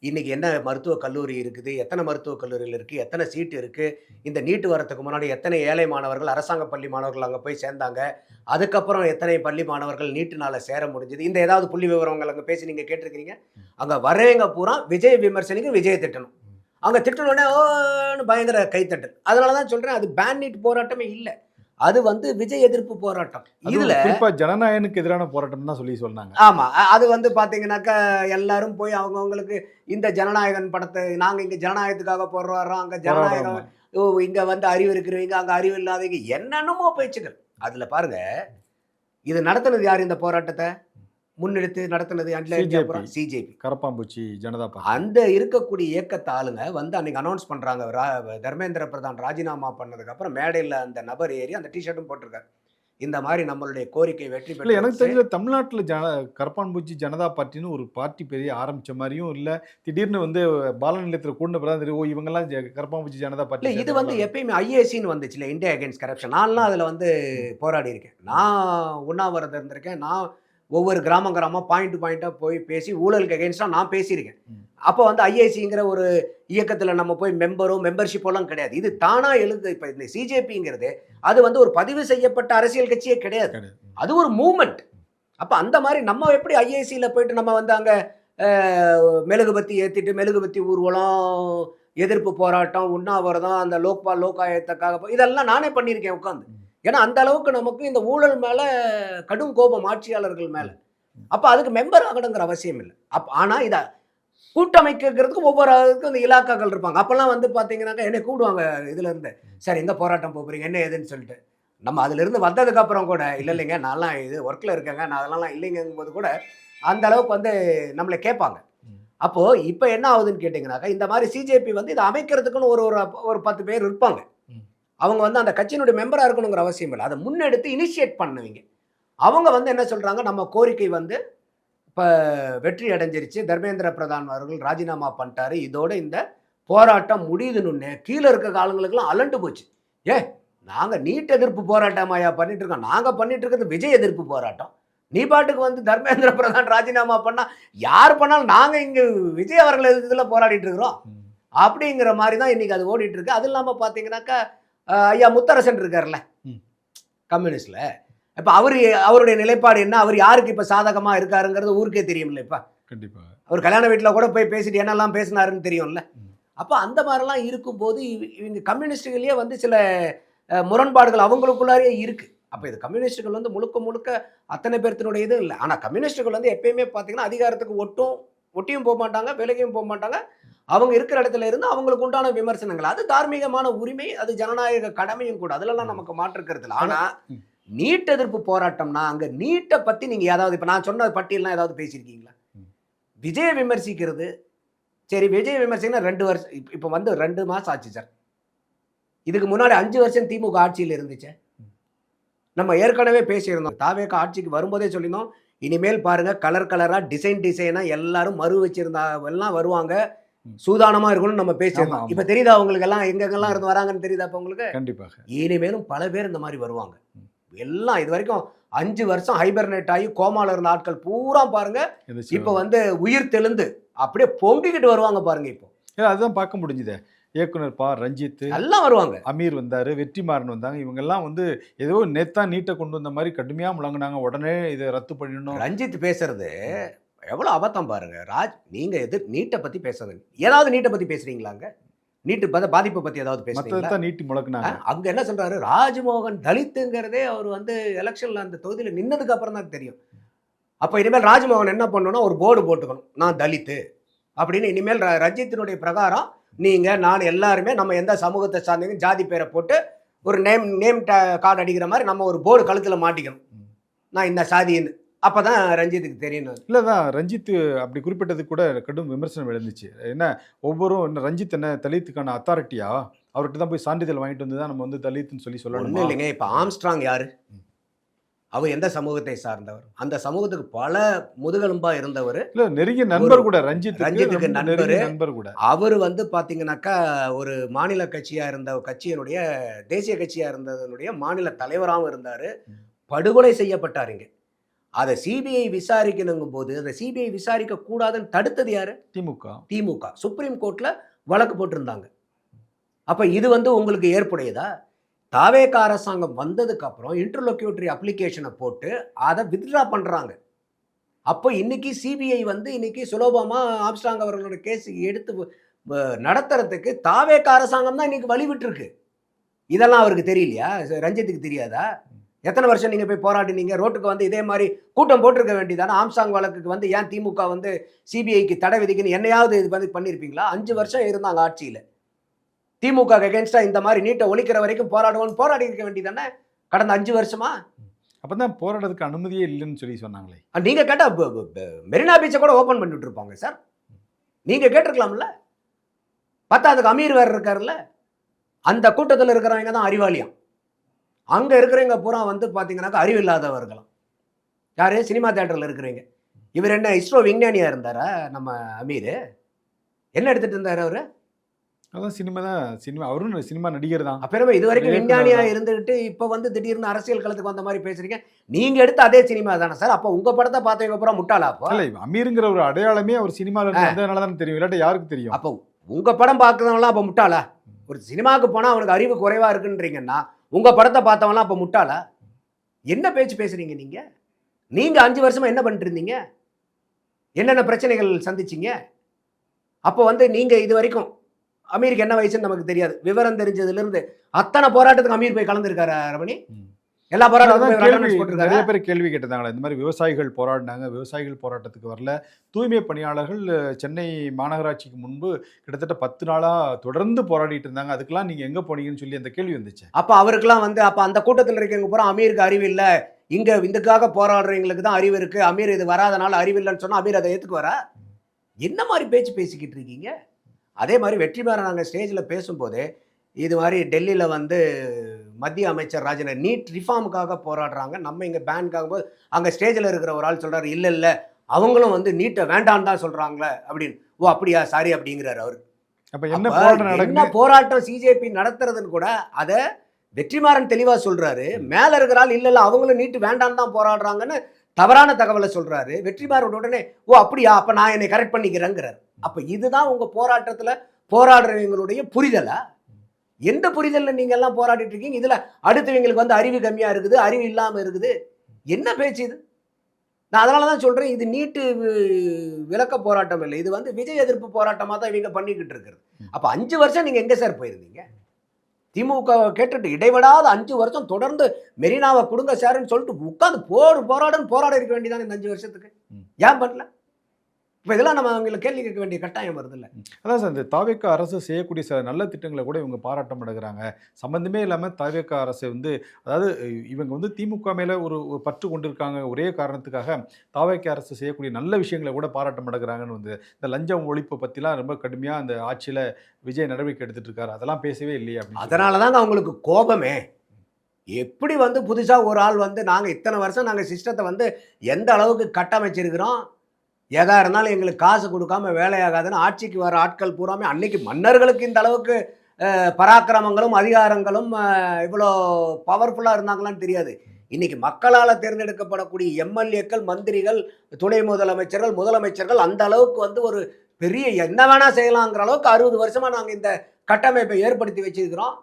இன்றைக்கி என்ன மருத்துவக் கல்லூரி இருக்குது, எத்தனை மருத்துவக் கல்லூரிகள் இருக்குது, எத்தனை சீட்டு இருக்குது, இந்த நீட்டு வரத்துக்கு முன்னாடி எத்தனை ஏழை மாணவர்கள் அரசாங்க பள்ளி மாணவர்கள் அங்கே போய் சேர்ந்தாங்க, அதுக்கப்புறம் எத்தனை பள்ளி மாணவர்கள் நீட்டுனால சேர முடிஞ்சது, இந்த ஏதாவது புள்ளி விவரங்கள் அங்கே பேசி நீங்கள் கேட்டிருக்கிறீங்க? அங்கே வரவங்க பூரா விஜய் விமர்சனிக்கு விஜயை திட்டணும், அங்கே திட்டணுன்னே ஓன்னு பயங்கர கைத்தட்டல். அதனால தான் சொல்கிறேன், அது பேன் நீட் போராட்டமே இல்லை, அது வந்து விஜய் எதிர்ப்பு போராட்டம். இதில் ஜனநாயகனுக்கு எதிரான போராட்டம் தான் சொல்லி சொன்னாங்க. ஆமாம், அது வந்து பார்த்தீங்கன்னாக்கா எல்லாரும் போய் அவங்கவுங்களுக்கு இந்த ஜனநாயகன் படத்தை நாங்கள் இங்கே ஜனநாயகத்துக்காக போடுறோம், அங்கே ஜனநாயகம் இங்கே வந்து அறிவு இருக்கிறவங்க அங்கே அறிவு இல்லாதவங்க என்னென்னமோ பேச்சுக்கள். அதில் பாருங்க, இது நடத்துனது யார்? இந்த போராட்டத்தை முன்னெடுத்து நடத்தினது சிஜேபி, கரப்பாம்பூச்சி ஜனதா பார்ட்டி. அந்த இருக்கக்கூடிய இயக்கத்தை ஆளுங்க வந்து அன்னைக்கு அனௌன்ஸ் பண்ணுறாங்க, தர்மேந்திர பிரதான் ராஜினாமா பண்ணதுக்கப்புறம் மேடையில் அந்த நபர் ஏறி அந்த டிஷர்ட்டும் போட்டிருக்காரு, இந்த மாதிரி நம்மளுடைய கோரிக்கை வெற்றி இல்ல எனக்கு பெற்று தெரிஞ்ச தமிழ்நாட்டுல கரப்பான்பூச்சி ஜனதா பார்ட்டின்னு ஒரு பார்ட்டி பெரிய ஆரம்பிச்ச மாதிரியும் இல்ல, திடீர்னு வந்து பால நிலையத்துல கூடின பிறகு தெரியும், ஓ இவங்கெல்லாம் கரப்பான்பூச்சி ஜனதா இல்ல பார்ட்டி இது வந்து சேர்ந்தவங்களா? எப்பயுமே ஐஏசின்னு வந்துச்சுல, இந்தியா அகைன்ஸ்ட் கரப்ஷன். நான்லாம் அதுல வந்து போராடி இருக்கேன். நான் உண்ணாவிரதம் இருந்திருக்கேன். நான் ஒவ்வொரு கிராமமா பாயிண்டா போய் பேசி ஊழலுக்கு அகைன்ஸ்டா நான் பேசியிருக்கேன். ம். அப்போ வந்து ஐஏசிங்கிற ஒரு இயக்கத்துல நம்ம போய் மெம்பர்ஷிப் எல்லாம் கிடையாது. இது தானா எழுது. இப்ப இந்த சிஜேபிங்கிறது அது வந்து ஒரு பதிவு செய்யப்பட்ட அரசியல் கட்சியே கிடையாது. கிடையாது. அது ஒரு மூவ்மெண்ட். அப்ப அந்த மாதிரி நம்ம எப்படி ஐஏசியில போயிட்டு நம்ம வந்து அங்க மெழுகுபத்தி ஏத்திட்டு மெழுகுபத்தி ஊர்வலம், எதிர்ப்பு போராட்டம், உண்ணாவிரதம், அந்த லோக்பால் லோகாயத்துக்காக இதெல்லாம் நானே பண்ணியிருக்கேன் உட்காந்து. ம். ஏன்னா அந்த அளவுக்கு நமக்கு இந்த ஊழல் மேல கடும் கோபம் ஆட்சியாளர்கள் மேல. அப்ப அதுக்கு மெம்பர் ஆகணுங்கிற அவசியம் இல்லை. ஆனா இத கூட்டமைக்கிறதுக்கு ஒவ்வொரு இதுக்கும் இந்த இலாக்காக்கள் இருப்பாங்க. அப்பெல்லாம் வந்து பாத்தீங்கன்னாக்கா என்னை கூடுவாங்க இதுல இருந்து. சார் எங்க போராட்டம் போறீங்க என்ன ஏதுன்னு சொல்லிட்டு. நம்ம அதுல இருந்து வந்ததுக்கு அப்புறம் கூட இல்லைங்க நான்லாம் இது ஒர்க்ல இருக்கேங்க, நான் அதெல்லாம் இல்லைங்கும் போது கூட அந்த அளவுக்கு வந்து நம்மளை கேட்பாங்க. ம். அப்போ இப்ப என்ன ஆகுதுன்னு கேட்டீங்கன்னாக்கா, இந்த மாதிரி சிஜேபி வந்து இதை அமைக்கிறதுக்குன்னு ஒரு ஒரு 10 பேர் இருப்பாங்க. ம். அவங்க வந்து அந்த கட்சியினுடைய மெம்பரா இருக்கணுங்கிற அவசியம் இல்லை. அதை முன்னெடுத்து இனிஷியேட் பண்ணுவீங்க. அவங்க வந்து என்ன சொல்றாங்க, நம்ம கோரிக்கை வந்து இப்ப வெற்றி அடைஞ்சிருச்சு. தர்மேந்திர பிரதான் அவர்கள் ராஜினாமா பண்ணிட்டாரு. இதோட இந்த போராட்டம் முடியுதுன்னு கீழ இருக்க ஆளுங்களுக்கெல்லாம் அலண்டு போச்சு. ஏ நாங்க நீட் எதிர்ப்பு போராட்டமாயா பண்ணிட்டு இருக்கோம். நாங்க பண்ணிட்டு இருக்கிறது விஜய் எதிர்ப்பு போராட்டம். நீ பாட்டுக்கு வந்து தர்மேந்திர பிரதான் ராஜினாமா பண்ணா யார் பண்ணாலும் நாங்க இங்க விஜய் அவர்கள் இதுல போராடிட்டு இருக்கிறோம். ம். அப்படிங்கிற மாதிரி தான் இன்னைக்கு அது ஓடிட்டு இருக்கு. அது இல்லாம பாத்தீங்கன்னாக்கா ஐயா முத்தரசன் இருக்காருல்ல ம். கம்யூனிஸ்ட்ல. இப்ப அவருடைய நிலைப்பாடு என்ன, அவர் யாருக்கு இப்ப சாதகமா இருக்காருங்கிறது ஊருக்கே தெரியும்ல. இப்ப கண்டிப்பா. அவர் கல்யாண வீட்டுல கூட போய் பேசிட்டு என்னெல்லாம் பேசினாருன்னு தெரியும்ல. ம். அப்ப அந்த மாதிரிலாம் இருக்கும்போது இவங்க கம்யூனிஸ்டுகளே வந்து சில முரண்பாடுகள் அவங்களுக்குள்ளாரே இருக்கு. அப்ப இது கம்யூனிஸ்டுகள் வந்து முழுக்க முழுக்க அத்தனை பேர்த்தினுடைய இது இல்லை. ஆனா கம்யூனிஸ்டுகள் வந்து எப்பயுமே பாத்தீங்கன்னா அதிகாரத்துக்கு ஒட்டியும் போக மாட்டாங்க, விலகியும் போக மாட்டாங்க. அவங்க இருக்கிற இடத்துல இருந்து அவங்களுக்கு உண்டான விமர்சனங்கள், அது தார்மீகமான உரிமை, அது ஜனநாயக கடமையும் கூட. அதுலலாம் நமக்கு மாற்றுக்கிறது இல்லை. ஆனா ம். நீட் எதிர்ப்பு போராட்டம்னா அங்க நீட்டை பத்தி நீங்க ஏதாவது இப்ப நான் சொன்ன பட்டியல்லாம் ஏதாவது பேசியிருக்கீங்களா? ம். விஜய விமர்சிக்கிறது சரி, விஜய் விமர்சனம் 2 வருஷம் இப்ப வந்து 2 மாசம் ஆச்சு சார். இதுக்கு முன்னாடி 5 வருஷம் திமுக ஆட்சியில் இருந்துச்சு. நம்ம ஏற்கனவே பேசியிருந்தோம். தாவேகா ஆட்சிக்கு வரும்போதே சொல்லியிருந்தோம், இனிமேல் பாருங்க கலர் கலரா டிசைனா எல்லாரும் மறு வச்சிருந்தா எல்லாம் வருவாங்க, ம். சூதானமா இருக்கணும்னு நம்ம ஆமா, பேசியிருந்தோம். ஆமா. இப்ப தெரியுதா உங்களுக்கு எல்லாம் எங்கெங்கெல்லாம் இருந்து வராங்கன்னு தெரியுதா இப்ப உங்களுக்கு? கண்டிப்பாக. இனிமேலும் பல பேர் இந்த மாதிரி வருவாங்க. ம். எல்லாம் இது வரைக்கும் 5 வருஷம் ஹைபர்னேட் ஆகி கோமால இருந்த ஆட்கள் பூரா பாருங்க இப்ப வந்து உயிர் தெழுந்து அப்படியே பொங்கிக்கிட்டு வருவாங்க பாருங்க. இப்போ அதுதான் பார்க்க முடிஞ்சுதே. இயக்குனர் பா. ரஞ்சித், எல்லாம் வருவாங்க. அமீர் வந்தாரு, வெற்றிமாறன் வந்தாங்க. இவங்கெல்லாம் வந்து ஏதோ நேத்தா நீட்டை கொண்டு வந்த மாதிரி கடுமையா முழங்குனாங்க. உடனே இதை ரத்து பண்ணிடணும். ரஞ்சித் பேசுறது எவ்வளவு அபத்தம் பாருங்க. நீங்க நீட்டை பத்தி பேசுறது ஏதாவது நீட்டை பத்தி பேசுறீங்களாங்க? நீட்டு பாதிப்பை பத்தி ஏதாவது பேசுறீங்களா? மத்ததான் நீட்டி முழக்குனாங்க. அங்க என்ன சொல்றாரு, ராஜ்மோகன் தலித்துங்கிறதே அவர் வந்து எலெக்ஷன்ல அந்த தொகுதியில நின்னதுக்கு அப்புறம் தான் தெரியும். அப்ப இனிமேல் ராஜ்மோகன் என்ன பண்ணணும்னா ஒரு போர்டு போட்டுக்கணும், நான் தலித்து அப்படின்னு. இனிமேல் ரஞ்சித்தினுடைய பிரகாரம் நீங்க நான் எல்லாருமே நம்ம எந்த சமூகத்தை சார்ந்தீங்க ஜாதி பேரை போட்டு ஒரு நேம் கார்டு அடிக்கிற மாதிரி நம்ம ஒரு போர்டு கழுத்துல மாட்டிக்கணும், நான் இந்த சாதின்னு. அப்பதான் ரஞ்சித்துக்கு தெரியணும். இல்லதான் ரஞ்சித் அப்படி குறிப்பிட்டது கூட கடும் விமர்சனம் எழுந்துச்சு. என்ன ரஞ்சித் என்ன தலித்துக்கான அத்தாரிட்டியா? அவர்கிட்ட தான் போய் சான்றிதழ் வாங்கிட்டு வந்து தான் நம்ம வந்து தலித்துன்னு சொல்லி சொல்லணும். ஒன்றும் இல்லைங்க. இப்போ ஆம்ஸ்ட்ராங் யாரு? அவர் எந்த சமூகத்தை சார்ந்தவர்? அந்த சமூகத்துக்கு பல முதுகெலும்பா இருந்தவர். இல்ல நெருங்கிய நண்பர் கூட ரஞ்சித்துக்கு நண்பர் கூட. அவர் வந்து பாத்தீங்கன்னாக்கா ஒரு மாநில கட்சியா இருந்த கட்சியினுடைய தேசிய கட்சியா இருந்ததனுடைய மாநில தலைவராகவும் இருந்தாரு. படுகொலை செய்யப்பட்டாருங்க. அதை சிபிஐ விசாரிக்கணுங்கும் போது அதை சிபிஐ விசாரிக்க கூடாதுன்னு தடுத்தது யாரு? திமுக சுப்ரீம் கோர்ட்ல வழக்கு போட்டிருந்தாங்க. அப்ப இது வந்து உங்களுக்கு ஏற்புடையதா? தாவேகா அரசாங்கம் வந்ததுக்கு அப்புறம் இன்டர்லோக்யூட்டரி அப்ளிகேஷனை போட்டு அதை வித்ட்ரா பண்றாங்க. அப்போ இன்னைக்கு சிபிஐ வந்து இன்னைக்கு சுலபமா ஆம்ஸ்ட்ராங் அவர்களோட கேஸ் எடுத்து நடத்துறதுக்கு தாவேகா அரசாங்கம் தான் இன்னைக்கு வழிவிட்டு இருக்கு. இதெல்லாம் அவருக்கு தெரியலையா? ரஞ்சித்துக்கு தெரியாதா? எத்தனை வருஷம் நீங்க போய் போராடினீங்க? ரோட்டுக்கு வந்து இதே மாதிரி கூட்டம் போட்டிருக்க வேண்டியதானே? ஆம்ஸ்ட்ராங் வழக்குக்கு வந்து ஏன் திமுக வந்து சிபிஐக்கு தடை விதிக்குன்னு என்னையாவது இது வந்து பண்ணியிருப்பீங்களா? 5 வருஷம் இருந்தாங்க ஆட்சியில. திமுக அகேன்ஸ்டா இந்த மாதிரி நீட்டை ஒழிக்கிற வரைக்கும் போராடி இருக்க வேண்டியதானே கடந்த 5 வருஷமா? அப்பதான் போராடுறதுக்கு அனுமதியே இல்லைன்னு சொல்லி சொன்னாங்களே. நீங்க கேட்டா மெரினா பீச்சை கூட ஓபன் பண்ணிட்டு இருப்பாங்க சார். நீங்க கேட்டிருக்கலாம்ல. பத்தாவதுக்கு அமீர் வேற இருக்காருல்ல. அந்த கூட்டத்தில் இருக்கிறவங்க தான் அறிவாளியம். அங்கே இருக்கிறவங்க பூரா வந்து பார்த்தீங்கன்னாக்கா அறிவில்லாதவர்களாம். யார்? சினிமா தேட்டரில் இருக்கிறவங்க. இவர் என்ன இஸ்ரோ விஞ்ஞானியாக இருந்தாரா நம்ம அமீர்? என்ன எடுத்துகிட்டு இருந்தார் அவர்? அதான் சினிமா அவரும் சினிமா நடிகர் தான். அப்புறமே இது வரைக்கும் இயக்குனர் விஞ்ஞானியாக தான். இருந்துகிட்டு இப்போ வந்து திடீர்னு அரசியல் களத்துக்கு வந்த மாதிரி பேசுறீங்க. நீங்கள் எடுத்த அதே சினிமா தானே சார்? அப்போ உங்கள் படத்தை பார்த்தவங்க பூரா முட்டாளா அப்போ? இல்ல அமீருங்கிற ஒரு அடையாளமே அவர் சினிமால இருந்து வந்ததுனால தானே தெரியும். இல்லாட்டி யாருக்கு தெரியும்? அப்போ உங்கள் படம் பார்க்குறவங்களாம் அப்போ முட்டாளா? ஒரு சினிமாவுக்கு போனால் அவனுக்கு அறிவு குறைவாக இருக்குன்றீங்கன்னா உங்கள் படத்தை பார்த்தவங்களாம் அப்போ முட்டாளா? என்ன பேச்சு பேசுறீங்க நீங்கள்? நீங்கள் 5 வருஷமா என்ன பண்ணிட்டு இருந்தீங்க? என்னென்ன பிரச்சனைகள் சந்திச்சிங்க? அப்போ வந்து நீங்கள் இது வரைக்கும் அமீருக்கு என்ன வயசுன்னு நமக்கு தெரியாது. விவரம் தெரிஞ்சதுலேருந்து அத்தனை போராட்டத்துக்கு அமீர் போய் கலந்துருக்காரா ரமணி? எல்லா அதான் போராட்டத்துக்கும் போட்டிருக்காரு. நிறைய பேர் கேள்வி கேட்டிருந்தாங்களே, இந்த மாதிரி விவசாயிகள் போராடினாங்க, விவசாயிகள் போராட்டத்துக்கு வரல. தூய்மை பணியாளர்கள் சென்னை மாநகராட்சிக்கு முன்பு கிட்டத்தட்ட 10 நாளா தொடர்ந்து போராடிட்டு இருந்தாங்க. அதுக்கெல்லாம் நீங்க எங்க போனீங்கன்னு சொல்லி அந்த கேள்வி வந்துச்சு. அப்போ அவருக்கெல்லாம் வந்து அப்போ அந்த கூட்டத்தில் இருக்கவங்க பூரா அமீருக்கு அறிவு இல்லை, இங்கே இதுக்காக போராடுறவங்களுக்கு தான் அறிவு இருக்குது, அமீர் இது வராதனால அறிவு இல்லைன்னு சொன்னால் அமீர் அதை ஏற்றுக்குவாரா? என்ன மாதிரி பேச்சு பேசிக்கிட்டு இருக்கீங்க? அதே மாதிரி வெற்றிமாறன் நாங்கள் ஸ்டேஜில் பேசும்போதே இது மாதிரி டெல்லியில் வந்து மத்திய அமைச்சர் ராஜன நீட் ரிஃபார்முக்காக போராடுறாங்க, நம்ம இங்கே பேனுக்காக போது அங்கே ஸ்டேஜில் இருக்கிற ஒரு ஆள் சொல்கிறார், இல்லை இல்லை அவங்களும் வந்து நீட்டை வேண்டான்னு தான் சொல்கிறாங்களே அப்படின்னு. ஓ அப்படியா, சாரி அப்படிங்கிறார் அவர். அப்ப என்ன போராட்டம் என்ன நடக்குது? போராட்டம் சிஜேபி நடத்துறதுன்னு கூட அதை வெற்றிமாறன் தெளிவாக சொல்கிறாரு. மேலே இருக்கிற ஆள் இல்லை இல்லை அவங்களும் நீட்டு வேண்டான்னு தான் போராடுறாங்கன்னு தவறான தகவலை சொல்கிறாரு. வெற்றிமாறன் உடனே ஓ அப்படியா, அப்போ நான் என்னை கரெக்ட் பண்ணிக்கிறேங்கிறார். அப்போ இதுதான் உங்கள் போராட்டத்தில் போராடுறவங்களுடைய புரிதலா? எந்த புரிதலில் நீங்கள் எல்லாம் போராடிட்டு இருக்கீங்க? இதில் அடுத்தவங்களுக்கு வந்து அறிவு கம்மியாக இருக்குது, அறிவு இல்லாமல் இருக்குது, என்ன பேச்சு இது? நான் அதனால தான் சொல்கிறேன், இது நீட்டு விளக்க போராட்டம் இல்லை, இது வந்து விஜய் எதிர்ப்பு போராட்டமாக தான் இவங்க பண்ணிக்கிட்டு இருக்கிறது. அப்போ 5 வருஷம் நீங்கள் எங்கே சார் போயிருந்தீங்க? திமுக கேட்டுட்டு இடைவிடாத 5 வருஷம் தொடர்ந்து மெரினாவை கொடுங்க சார்ன்னு சொல்லிட்டு உட்காந்து போராட இருக்க வேண்டியதானே இந்த 5 வருஷத்துக்கு. ஏன் பண்ணல? இப்போ இதெல்லாம் நம்ம அவங்களை கேள்வி கேட்க வேண்டிய கட்டாயம் வருது இல்லை? அதான் சார், இந்த தாவேக்கா அரசு செய்யக்கூடிய சில நல்ல திட்டங்களை கூட இவங்க பாராட்டம் அடைகிறாங்க. சம்பந்தமே இல்லாமல் தாவேக்கா அரசு வந்து, அதாவது இவங்க வந்து திமுக மேலே ஒரு பற்று கொண்டிருக்காங்க ஒரே காரணத்துக்காக தாவேக்கா அரசு செய்யக்கூடிய நல்ல விஷயங்களை கூட பாராட்டம் அடைகிறாங்கன்னு வந்து இந்த லஞ்சம் ஒழிப்பு பற்றிலாம் ரொம்ப கடுமையாக அந்த ஆட்சியில் விஜய் நடவடிக்கை எடுத்துட்டு இருக்காரு, அதெல்லாம் பேசவே இல்லையே அப்படின்னு. அதனால தாங்க அவங்களுக்கு கோபமே. எப்படி வந்து புதுசாக ஒரு ஆள் வந்து நாங்கள் இத்தனை வருஷம் நாங்கள் சிஸ்டத்தை வந்து எந்த அளவுக்கு கட்டமைச்சிருக்கிறோம், எதா இருந்தாலும் எங்களுக்கு காசு கொடுக்காம வேலையாகாதுன்னு ஆட்சிக்கு வர ஆட்கள் பூராமே அன்னைக்கு மன்னர்களுக்கு இந்த அளவுக்கு பராக்கிரமங்களும் அதிகாரங்களும் இவ்வளோ பவர்ஃபுல்லாக இருந்தாங்களான்னு தெரியாது. இன்னைக்கு மக்களால் தேர்ந்தெடுக்கப்படக்கூடிய எம்எல்ஏக்கள், மந்திரிகள், துணை முதலமைச்சர்கள், முதலமைச்சர்கள் அந்த அளவுக்கு வந்து ஒரு பெரிய என்ன வேணா செய்யலாங்கிற அளவுக்கு 60 வருஷமா நாங்கள் இந்த கட்டமைப்பை ஏற்படுத்தி வச்சிருக்கிறோம்.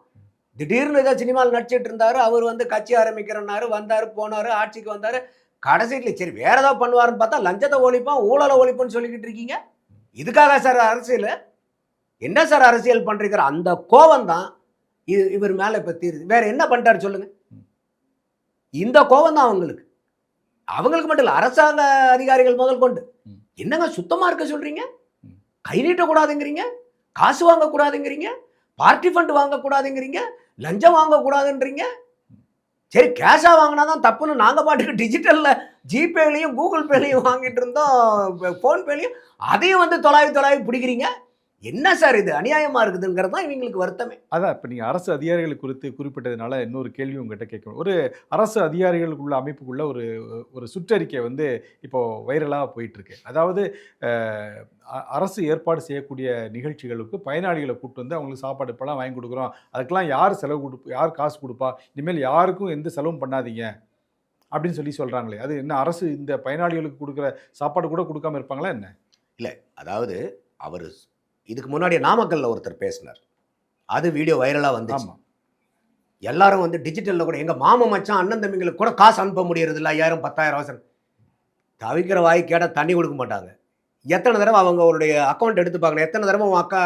திடீர்னு ஏதோ சினிமாவில் நடிச்சிட்டு இருந்தாரு, அவர் வந்து கட்சி ஆரம்பிக்கிறனாரு, வந்தார் போனார், ஆட்சிக்கு வந்தார், கடைசியில் சரி வேற ஏதாவது பண்ணுவாருன்னு பார்த்தா லஞ்சத்தை ஒழிப்போம், ஊழலை ஒழிப்போன்னு சொல்லிக்கிட்டு இருக்கீங்க. இதுக்காக சார் அரசியல்? என்ன சார் அரசியல் பண்றீங்க? அந்த கோபம் தான் இவர் மேலே இப்போ தீருது. வேற என்ன பண்ணிட்டாரு சொல்லுங்க? இந்த கோபம் தான் அவங்களுக்கு மட்டும் இல்லை, அரசாங்க அதிகாரிகள் முதல் கொண்டு. என்னங்க சுத்தமா இருக்க சொல்றீங்க? கை நீட்டக்கூடாதுங்கிறீங்க, காசு வாங்கக்கூடாதுங்கிறீங்க, பார்ட்டி ஃபண்ட் வாங்கக்கூடாதுங்கிறீங்க, லஞ்சம் வாங்கக்கூடாதுன்றீங்க. சரி கேஷாக வாங்கினா தான் தப்புன்னு நாங்கள் பாட்டுக்கு டிஜிட்டலில் ஜிபேலையும் கூகுள் பேலையும் வாங்கிட்டு இருந்தோம், ஃபோன்பேலையும் அதையும் வந்து தொலாவி பிடிக்கிறீங்க. என்ன சார் இது அநியாயமாக இருக்குதுங்கிறது தான் இவங்களுக்கு வருத்தமே. அதான் இப்போ நீங்கள் அரசு அதிகாரிகள் குறித்து குறிப்பிட்டதுனால இன்னொரு கேள்வி உங்கள்கிட்ட கேட்கணும். ஒரு அரசு அதிகாரிகளுக்குள்ள அமைப்புக்குள்ள ஒரு சுற்றறிக்கை வந்து இப்போது வைரலாக போயிட்டுருக்கு. அதாவது அரசு ஏற்பாடு செய்யக்கூடிய நிகழ்ச்சிகளுக்கு பயனாளிகளை கூப்பிட்டு வந்து அவங்களுக்கு சாப்பாடு இப்போலாம் வாங்கி கொடுக்குறோம், அதுக்கெல்லாம் யார் காசு கொடுப்பா, இனிமேல் யாருக்கும் எந்த செலவும் பண்ணாதீங்க அப்படின்னு சொல்லி சொல்கிறாங்களே, அது என்ன அரசு இந்த பயனாளிகளுக்கு கொடுக்குற சாப்பாடு கூட கொடுக்காம இருப்பாங்களா என்ன? இல்லை, அதாவது அவர் இதுக்கு முன்னாடி நாமக்கல்ல ஒருத்தர் பேசினார், அது வீடியோ வைரலாக வந்துச்சு. ஆமாம், எல்லாரும் வந்து டிஜிட்டலில் கூட எங்கள் மாமன் மச்சான் அண்ணன் தம்பிங்களுக்கு கூட காசு அனுப்ப முடியறது இல்லை, 5000 10,000 அவசரம். தவிக்கிற வாய் கேட்டால் தண்ணி கொடுக்க மாட்டாங்க. எத்தனை தடவை அவங்க அவருடைய அக்கௌண்ட் எடுத்து பார்க்கணும், எத்தனை தடவை உன் அக்கா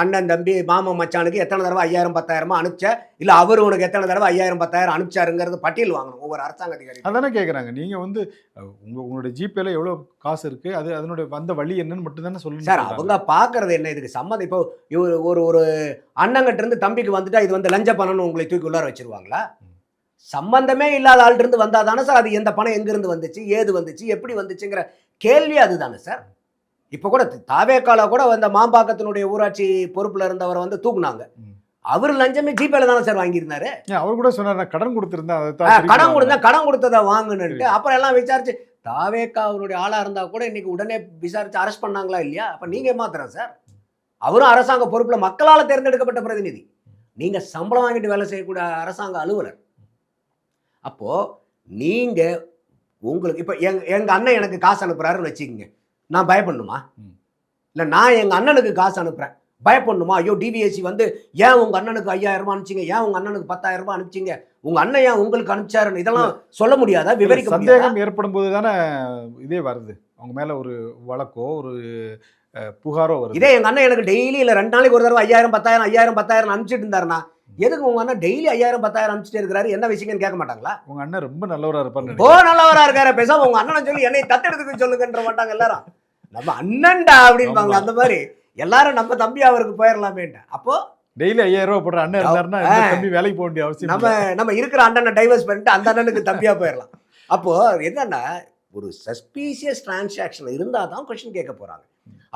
அண்ணன் தம்பி மாமன் மச்சானுக்கு எத்தனை தடவை 5000 10,000 அனுப்பிச்ச, இல்லை அவர் உனக்கு எத்தனை தடவை 5000 10,000 அனுப்பிச்சாருங்கிறது பட்டியல் வாங்கணும் ஒவ்வொரு அரசாங்க அதிகாரி. அதானே கேட்குறாங்க. நீங்கள் வந்து உங்களுடைய ஜிபேல எவ்வளோ காசு இருக்குது, அது அதனுடைய வந்த வழி என்னன்னு மட்டும் தானே சொல்லணும் சார். அவங்க பார்க்கறது என்ன, இதுக்கு சம்மந்தம் இப்போ ஒரு அண்ணங்கிட்ட இருந்து தம்பிக்கு வந்துட்டா இது வந்து லஞ்ச பணம்னு உங்களை தூக்கி உள்ளார வச்சிருவாங்களா? சம்பந்தமே இல்லாத ஆள் இருந்து வந்தா தானே சார் அது எந்த பணம் எங்கிருந்து வந்துச்சு, ஏது வந்துச்சு, எப்படி வந்துச்சுங்கிற கேள்வி அதுதானே சார். இப்போ கூட தாவேக்கால கூட அந்த மாம்பாக்கத்தினுடைய ஊராட்சி பொறுப்பில் இருந்தவரை வந்து தூக்குனாங்க. அவர் லஞ்சமே ஜிபேல தானே சார் வாங்கியிருந்தாரு. அவர் கூட சொன்னார் நான் கடன் கொடுத்திருந்தேன் அதை கடன் கொடுத்ததை வாங்கணுன்ட்டு அப்புறம் எல்லாம் விசாரிச்சு தாவேக்கா அவருடைய ஆளா இருந்தா கூட இன்னைக்கு உடனே விசாரிச்சு அரெஸ்ட் பண்ணாங்களா இல்லையா? அப்ப நீங்க ஏமாத்துறேன் சார். அவரும் அரசாங்க பொறுப்புல மக்களால் தேர்ந்தெடுக்கப்பட்ட பிரதிநிதி. நீங்க சம்பளம் வாங்கிட்டு வேலை செய்யக்கூடிய அரசாங்க அலுவலர். அப்போ நீங்க உங்களுக்கு இப்ப எங்க அண்ணன் எனக்கு காசு அனுப்புறாருன்னு வச்சுக்கோங்க, நான் பயப்படணுமா? இல்ல நான் எங்க அண்ணனுக்கு காசு அனுப்புறேன், பயப்படணுமா? ஐயோ டிவிஎஸ்சி வந்து ஏன் உங்க அண்ணனுக்கு 5000 ரூபாய் அனுப்பிச்சிங்க, ஏன் உங்க அண்ணனுக்கு 10,000 ரூபாய் அனுப்பிச்சிங்க, உங்க அண்ணன் ஏன் உங்களுக்கு அனுப்பிச்சாருன்னு இதெல்லாம் சொல்ல முடியாதா? விவரிக்க சந்தேகம் ஏற்படும் போது தானே இதே வருது, அவங்க மேல ஒரு வழக்கோ ஒரு புகாரோ வருது. இதே எங்க அண்ணன் எனக்கு டெய்லி இல்ல 2 நாளைக்கு ஒரு தடவை 5000 10,000 5000 10,000 அனுப்பிச்சிட்டு இருந்தாருன்னா எதுக்கு உங்க அண்ணன் டெய்லி 5000 10,000 அனுப்பிச்சிட்டே இருக்கிறாரு, என்ன விஷயம்னு கேட்க மாட்டாங்களா? உங்க அண்ணன் ரொம்ப நல்லவரா இருப்பாரு. நல்லவரா இருக்காரு, பேசாம உங்க அண்ணனை சொல்லி என்னை தத்தெடுத்துக்க சொல்லுங்கன்ற மாட்டாங்க எல்லாரும். நம்ம அண்ணன்டா அப்படின்பாங்க. அந்த மாதிரி எல்லாரும் நம்ம தம்பி அவருக்கு போயிடலாமேன்ட்டு. அப்போ டெய்லி 5000 ரூபாய் போடுற அண்ணன் இருந்தாருன்னா தம்பி வேலைக்கு போக வேண்டிய அவசியம் நம்ம இருக்கிற அண்ணனை டைவர்ஸ் பண்ணிட்டு அந்த அண்ணனுக்கு தம்பியா போயிடலாம். அப்போ என்னன்னா ஒரு சஸ்பீசியஸ் டிரான்சாக்ஷன் இருந்தால் தான் கொஸ்டின் கேட்க போறாங்க.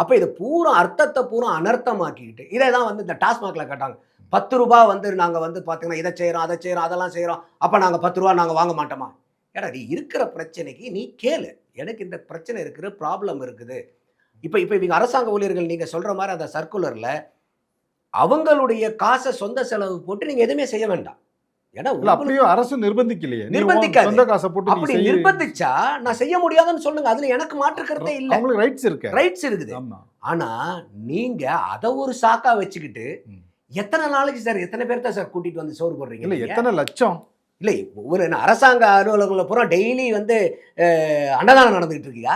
அப்போ இது பூரா அர்த்தத்தை பூரா அனர்த்தமாக்கிட்டு இதை தான் வந்து இந்த டாஸ்மாக்ல கேட்டாங்க. 10 ரூபாய் வந்து நாங்கள் வந்து பார்த்தீங்கன்னா இதை செய்கிறோம் அதை செய்கிறோம் அதெல்லாம் செய்கிறோம், அப்போ நாங்கள் 10 ரூபா நாங்கள் வாங்க மாட்டோமா? ஏடா நீ இருக்கிற பிரச்சனைக்கு நீ கேளு, எனக்கு இந்த பிரச்சனை இருக்குது, ப்ராப்ளம் இருக்குது. இப்போ இவங்க அரசாங்க ஊழியர்கள் நீங்கள் சொல்கிற மாதிரி அந்த சர்க்குலரில் அவங்களுடைய காசை சொந்த செலவு போட்டு நீங்கள் எதுவுமே செய்ய வேண்டாம். ஏன்னா அப்படியும் அரசு நிர்பந்திக்கலையே, நிர்பந்திக்காது. சொந்த காசை போட்டு அப்படி நிர்பந்திச்சா நான் செய்ய முடியாதுன்னு சொல்லுங்க, அதுல எனக்கு மாற்றுக்கிறதே இல்லை. அவங்களுக்கு ரைட்ஸ் இருக்குது. ஆனா நீங்க அதை ஒரு சாக்கா வச்சுக்கிட்டு எத்தனை நாளைக்கு சார் எத்தனை பேர் தான் சார் கூட்டிட்டு வந்து சோறு போடுறீங்க? இல்லை எத்தனை லட்சம் இல்லை ஒரு அரசாங்க அலுவலகங்களை பூரா டெய்லி வந்து அன்னதானம் நடந்துகிட்டு இருக்கியா?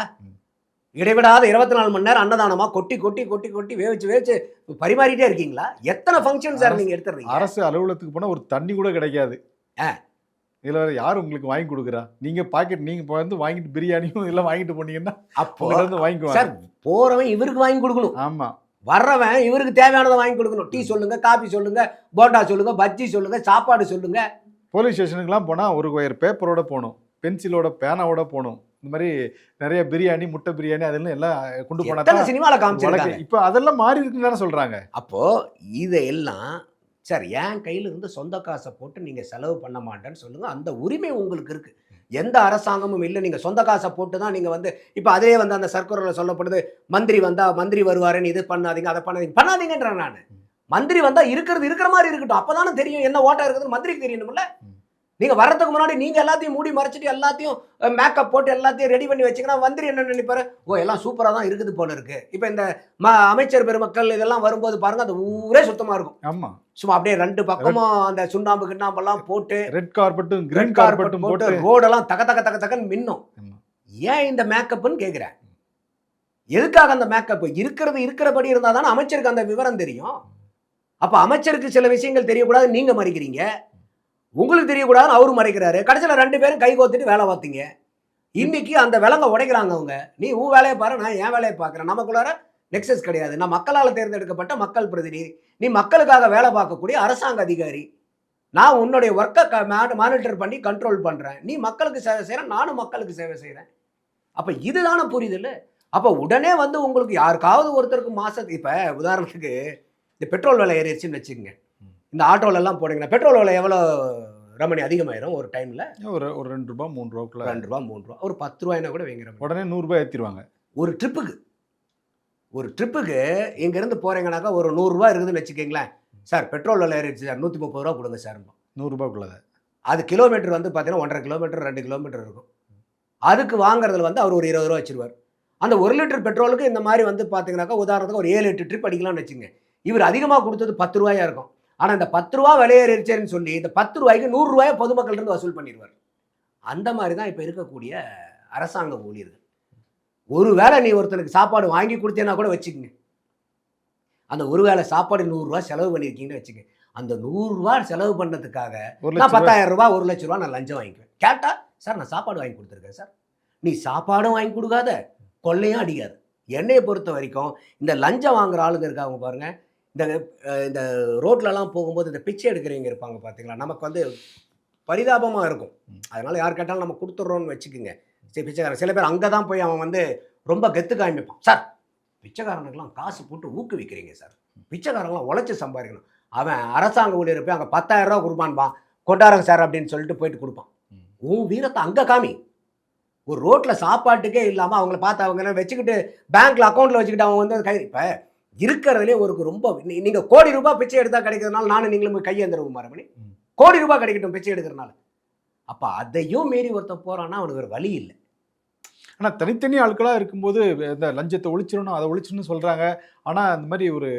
இடைவிடாத 24 மணி நேரம் அன்னதானமா கொட்டி கொட்டி கொட்டி கொட்டி வேவிச்சு பரிமாறிட்டே இருக்கீங்களா? எத்தனை ஃபங்க்ஷன் சார் நீங்க எடுத்துறீங்க? அரசு அலுவலகத்துக்கு போனா ஒரு தண்ணி கூட கிடைக்காது. இதுல யார் உங்களுக்கு வாங்கி கொடுக்குறா? நீங்க பாக்கெட் நீங்க வந்து வாங்கிட்டு பிரியாணியும் எல்லாம் வாங்கிட்டு போனீங்கன்னா அப்போ வந்து வாங்கிக்குவாங்க சார். போறவன் இவருக்கு வாங்கி கொடுக்கணும். ஆமா, வர்றவன் இவருக்கு தேவையானதை வாங்கி கொடுக்கணும். டீ சொல்லுங்க, காபி சொல்லுங்க, போண்டா சொல்லுங்க, பஜ்ஜி சொல்லுங்க, சாப்பாடு சொல்லுங்க. போலீஸ் ஸ்டேஷனுக்குலாம் போனா ஒரு ஒயர் பேப்பரோட போகணும், பென்சிலோட பேனாவோட போகணும். இந்த மாதிரி நிறைய பிரியாணி முட்டை பிரியாணி அதெல்லாம் எல்லாம் கொண்டு போனா சினிமாவில் காமிச்சிருக்காங்க. இப்போ அதெல்லாம் மாறி இருக்குன்னு தானே சொல்றாங்க. அப்போ இதையெல்லாம் சார் என் கையில இருந்து சொந்த காசை போட்டு நீங்க செலவு பண்ண மாட்டேன்னு சொல்லுங்க, அந்த உரிமை உங்களுக்கு இருக்கு. எந்த அரசாங்கமும் இல்லை நீங்க சொந்த காசை போட்டு தான் நீங்க வந்து இப்போ அதே வந்து அந்த சர்க்குலரில் சொல்லப்படுது மந்திரி வந்தா மந்திரி வருவாருன்னு இது பண்ணாதீங்க அதை பண்ணாதீங்கன்றேன் நான். மந்திரி வந்தா இருக்கிற மாதிரி இருக்கட்டும், அப்பதானே தெரியும் என்ன ஓட்டா இருக்குதுன்னு மந்திரிக்கு தெரியணும்ல. நீங்க வர்றதுக்கு முன்னாடி நீங்க எல்லாத்தையும் மூடி மறைச்சிட்டு எல்லாத்தையும் மேக்கப் போட்டு எல்லாத்தையும் ரெடி பண்ணி வச்சீங்கன்னா மந்திரி என்ன நினைப்பாரு, ஓ எல்லாம் சூப்பரா தான் இருக்குது போல இருக்கு. இப்போ இந்த அமைச்சர் பெருமக்கள் இதெல்லாம் வரும்போது பாருங்க அந்த ஊரே சுத்தமா இருக்கும். ஆமா, சும்மா அப்படியே 2 பக்கமும் அந்த சுண்ணாம்பு கிண்ணாம்பெல்லாம் போட்டு ரெட் கார்பெட்டும் கிரீன் கார்பெட்டும் போட்டு ரோடெல்லாம் தக தக தக தகன்னு மின்னும். ஏன் இந்த மேக்கப்னு கேட்குறேன். எதுக்காக அந்த மேக்கப்? இருக்கிறபடி இருந்தால் தானே அமைச்சருக்கு அந்த விவரம் தெரியும். அப்போ அமைச்சருக்கு சில விஷயங்கள் தெரியக்கூடாது, நீங்க மறைக்கிறீங்க. உங்களுக்கு தெரியக்கூடாதுன்னு அவரு மறைக்கிறாரு. கடைசியில் 2 பேரும் கை கோத்துட்டு வேலை பார்த்தீங்க. இன்னைக்கு அந்த விலங்க உடைக்கிறாங்க அவங்க. நீ உன் வேலையை பாரு, நான் என் வேலையை பார்க்குறேன். நமக்குள்ளார நெக்ஸஸ் கிடையாது. நான் மக்களால் தேர்ந்தெடுக்கப்பட்ட மக்கள் பிரதிநிதி, நீ மக்களுக்காக வேலை பார்க்கக்கூடிய அரசாங்க அதிகாரி. நான் உன்னுடைய ஒர்க்கை மானிட்டர் பண்ணி கண்ட்ரோல் பண்ணுறேன். நீ மக்களுக்கு சேவை செய்கிறேன், நானும் மக்களுக்கு சேவை செய்கிறேன். அப்போ இதுதான புரியுதில்ல. அப்போ உடனே வந்து உங்களுக்கு யாருக்காவது ஒருத்தருக்கு மாதத்துக்கு இப்போ உதாரணத்துக்கு இந்த பெட்ரோல் விலை ஏறிடுச்சுன்னு வச்சுக்கோங்க. இந்த ஆட்டோலெல்லாம் போனீங்கன்னா பெட்ரோல் விலை எவ்வளோ ரமணி அதிகமாயிரும் ஒரு டைமில்? ஒரு 2 ரூபா 3 ரூபாக்குள்ள 2 ரூபா 3 ரூபா ஒரு 10 ரூபாய்னா கூட வைங்கிறோம். உடனே 100 ரூபாய் ஏற்றிடுவாங்க ஒரு ட்ரிப்புக்கு இங்கேருந்து போகிறீங்கனாக்கா ஒரு 100 ரூபா இருக்குதுன்னு வச்சுக்கிங்களேன். சார் பெட்ரோல் விலை ஏறிடுச்சு சார், 130 ரூபா கொடுங்க சார். 100 ரூபாய்க்குள்ளது. அது கிலோமீட்டர் வந்து பார்த்தீங்கன்னா 1.5 கிலோமீட்டர் 2 கிலோமீட்டர் இருக்கும். அதுக்கு வாங்குறதுல வந்து அவர் ஒரு 20 ரூபா வச்சிருவார். அந்த 1 லிட்டர் பெட்ரோலுக்கு இந்த மாதிரி வந்து பார்த்தீங்கன்னாக்கா உதாரணத்துக்கு ஒரு 7-8 ட்ரிப் அடிக்கலாம்னு வச்சுங்க. இவர் அதிகமாக கொடுத்தது 10 ரூபாயா இருக்கும். ஆனால் இந்த 10 ரூபா விலையேறிச்சேன்னு சொல்லி இந்த 10 ரூபாய்க்கு 100 ரூபாயை பொதுமக்கள் இருந்து வசூல் பண்ணிடுவார். அந்த மாதிரி தான் இப்போ இருக்கக்கூடிய அரசாங்க ஊழியர்கள். ஒரு வேளை நீ ஒருத்தனுக்கு சாப்பாடு வாங்கி கொடுத்தேன்னா கூட வச்சுக்கோங்க, அந்த ஒரு வேளை சாப்பாடு 100 ரூபா செலவு பண்ணியிருக்கீங்கன்னு வச்சுக்க, அந்த 100 ரூபா செலவு பண்ணதுக்காக நான் 10,000 ரூபா 1 லட்ச ரூபா நான் லஞ்சம் வாங்கிக்குவேன். கேட்டா சார் நான் சாப்பாடு வாங்கி கொடுத்துருக்கேன் சார். நீ சாப்பாடும் வாங்கி கொடுக்காத, கொள்ளையும் அடிக்காது. என்னையை பொறுத்த வரைக்கும் இந்த லஞ்சம் வாங்குற ஆளுங்க இருக்காங்க பாருங்க, இந்த ரோட்லலாம் போகும்போது இந்த பிச்சை எடுக்கிறவங்க இருப்பாங்க பார்த்தீங்களா, நமக்கு வந்து பரிதாபமாக இருக்கும். அதனால் யார் கேட்டாலும் நம்ம கொடுத்துட்றோன்னு வச்சுக்கோங்க. சரி பிச்சைக்காரன் சில பேர் அங்கே தான் போய் அவன் வந்து ரொம்ப கெத்து காமிப்பான். சார் பிச்சைக்காரனுக்கெல்லாம் காசு போட்டு ஊக்குவிக்கிறீங்க சார், பிச்சைக்காரங்களாம் உழைச்சி சம்பாதிக்கணும். அவன் அரசாங்க ஊழியர் போய் அங்கே 10,000 ரூபா கொடுப்பான்பா, கொண்டாடுங்க சார் அப்படின்னு சொல்லிட்டு போயிட்டு கொடுப்பான். உன் வீரத்தை அங்கே காமி. ஒரு ரோட்டில் சாப்பாட்டுக்கே இல்லாமல் அவங்கள பார்த்து அவங்க வச்சுக்கிட்டு பேங்க்கில் அக்கௌண்ட்டில் வச்சுக்கிட்டு அவங்க வந்து கை இப்போ இருக்கிறதுலே ஒரு ரொம்ப நீங்கள் கோடி ரூபாய் பிச்சை எடுத்தால் கிடைக்கிறதுனால நானும் நீங்களும் போய் கையேந்திரவும் மரமணி, கோடி ரூபாய் கிடைக்கட்டும் பிச்சை எடுக்கிறனால. அப்போ அதையும் மீறி ஒருத்தன் போகிறான்னா அவனுக்கு ஒரு வழி இல்லை. ஆனால் தனித்தனி ஆட்களாக இருக்கும்போது இந்த லஞ்சத்தை ஒழிச்சிடணும் அதை ஒழிச்சுன்னு சொல்கிறாங்க. ஆனால் அந்த மாதிரி ஒரு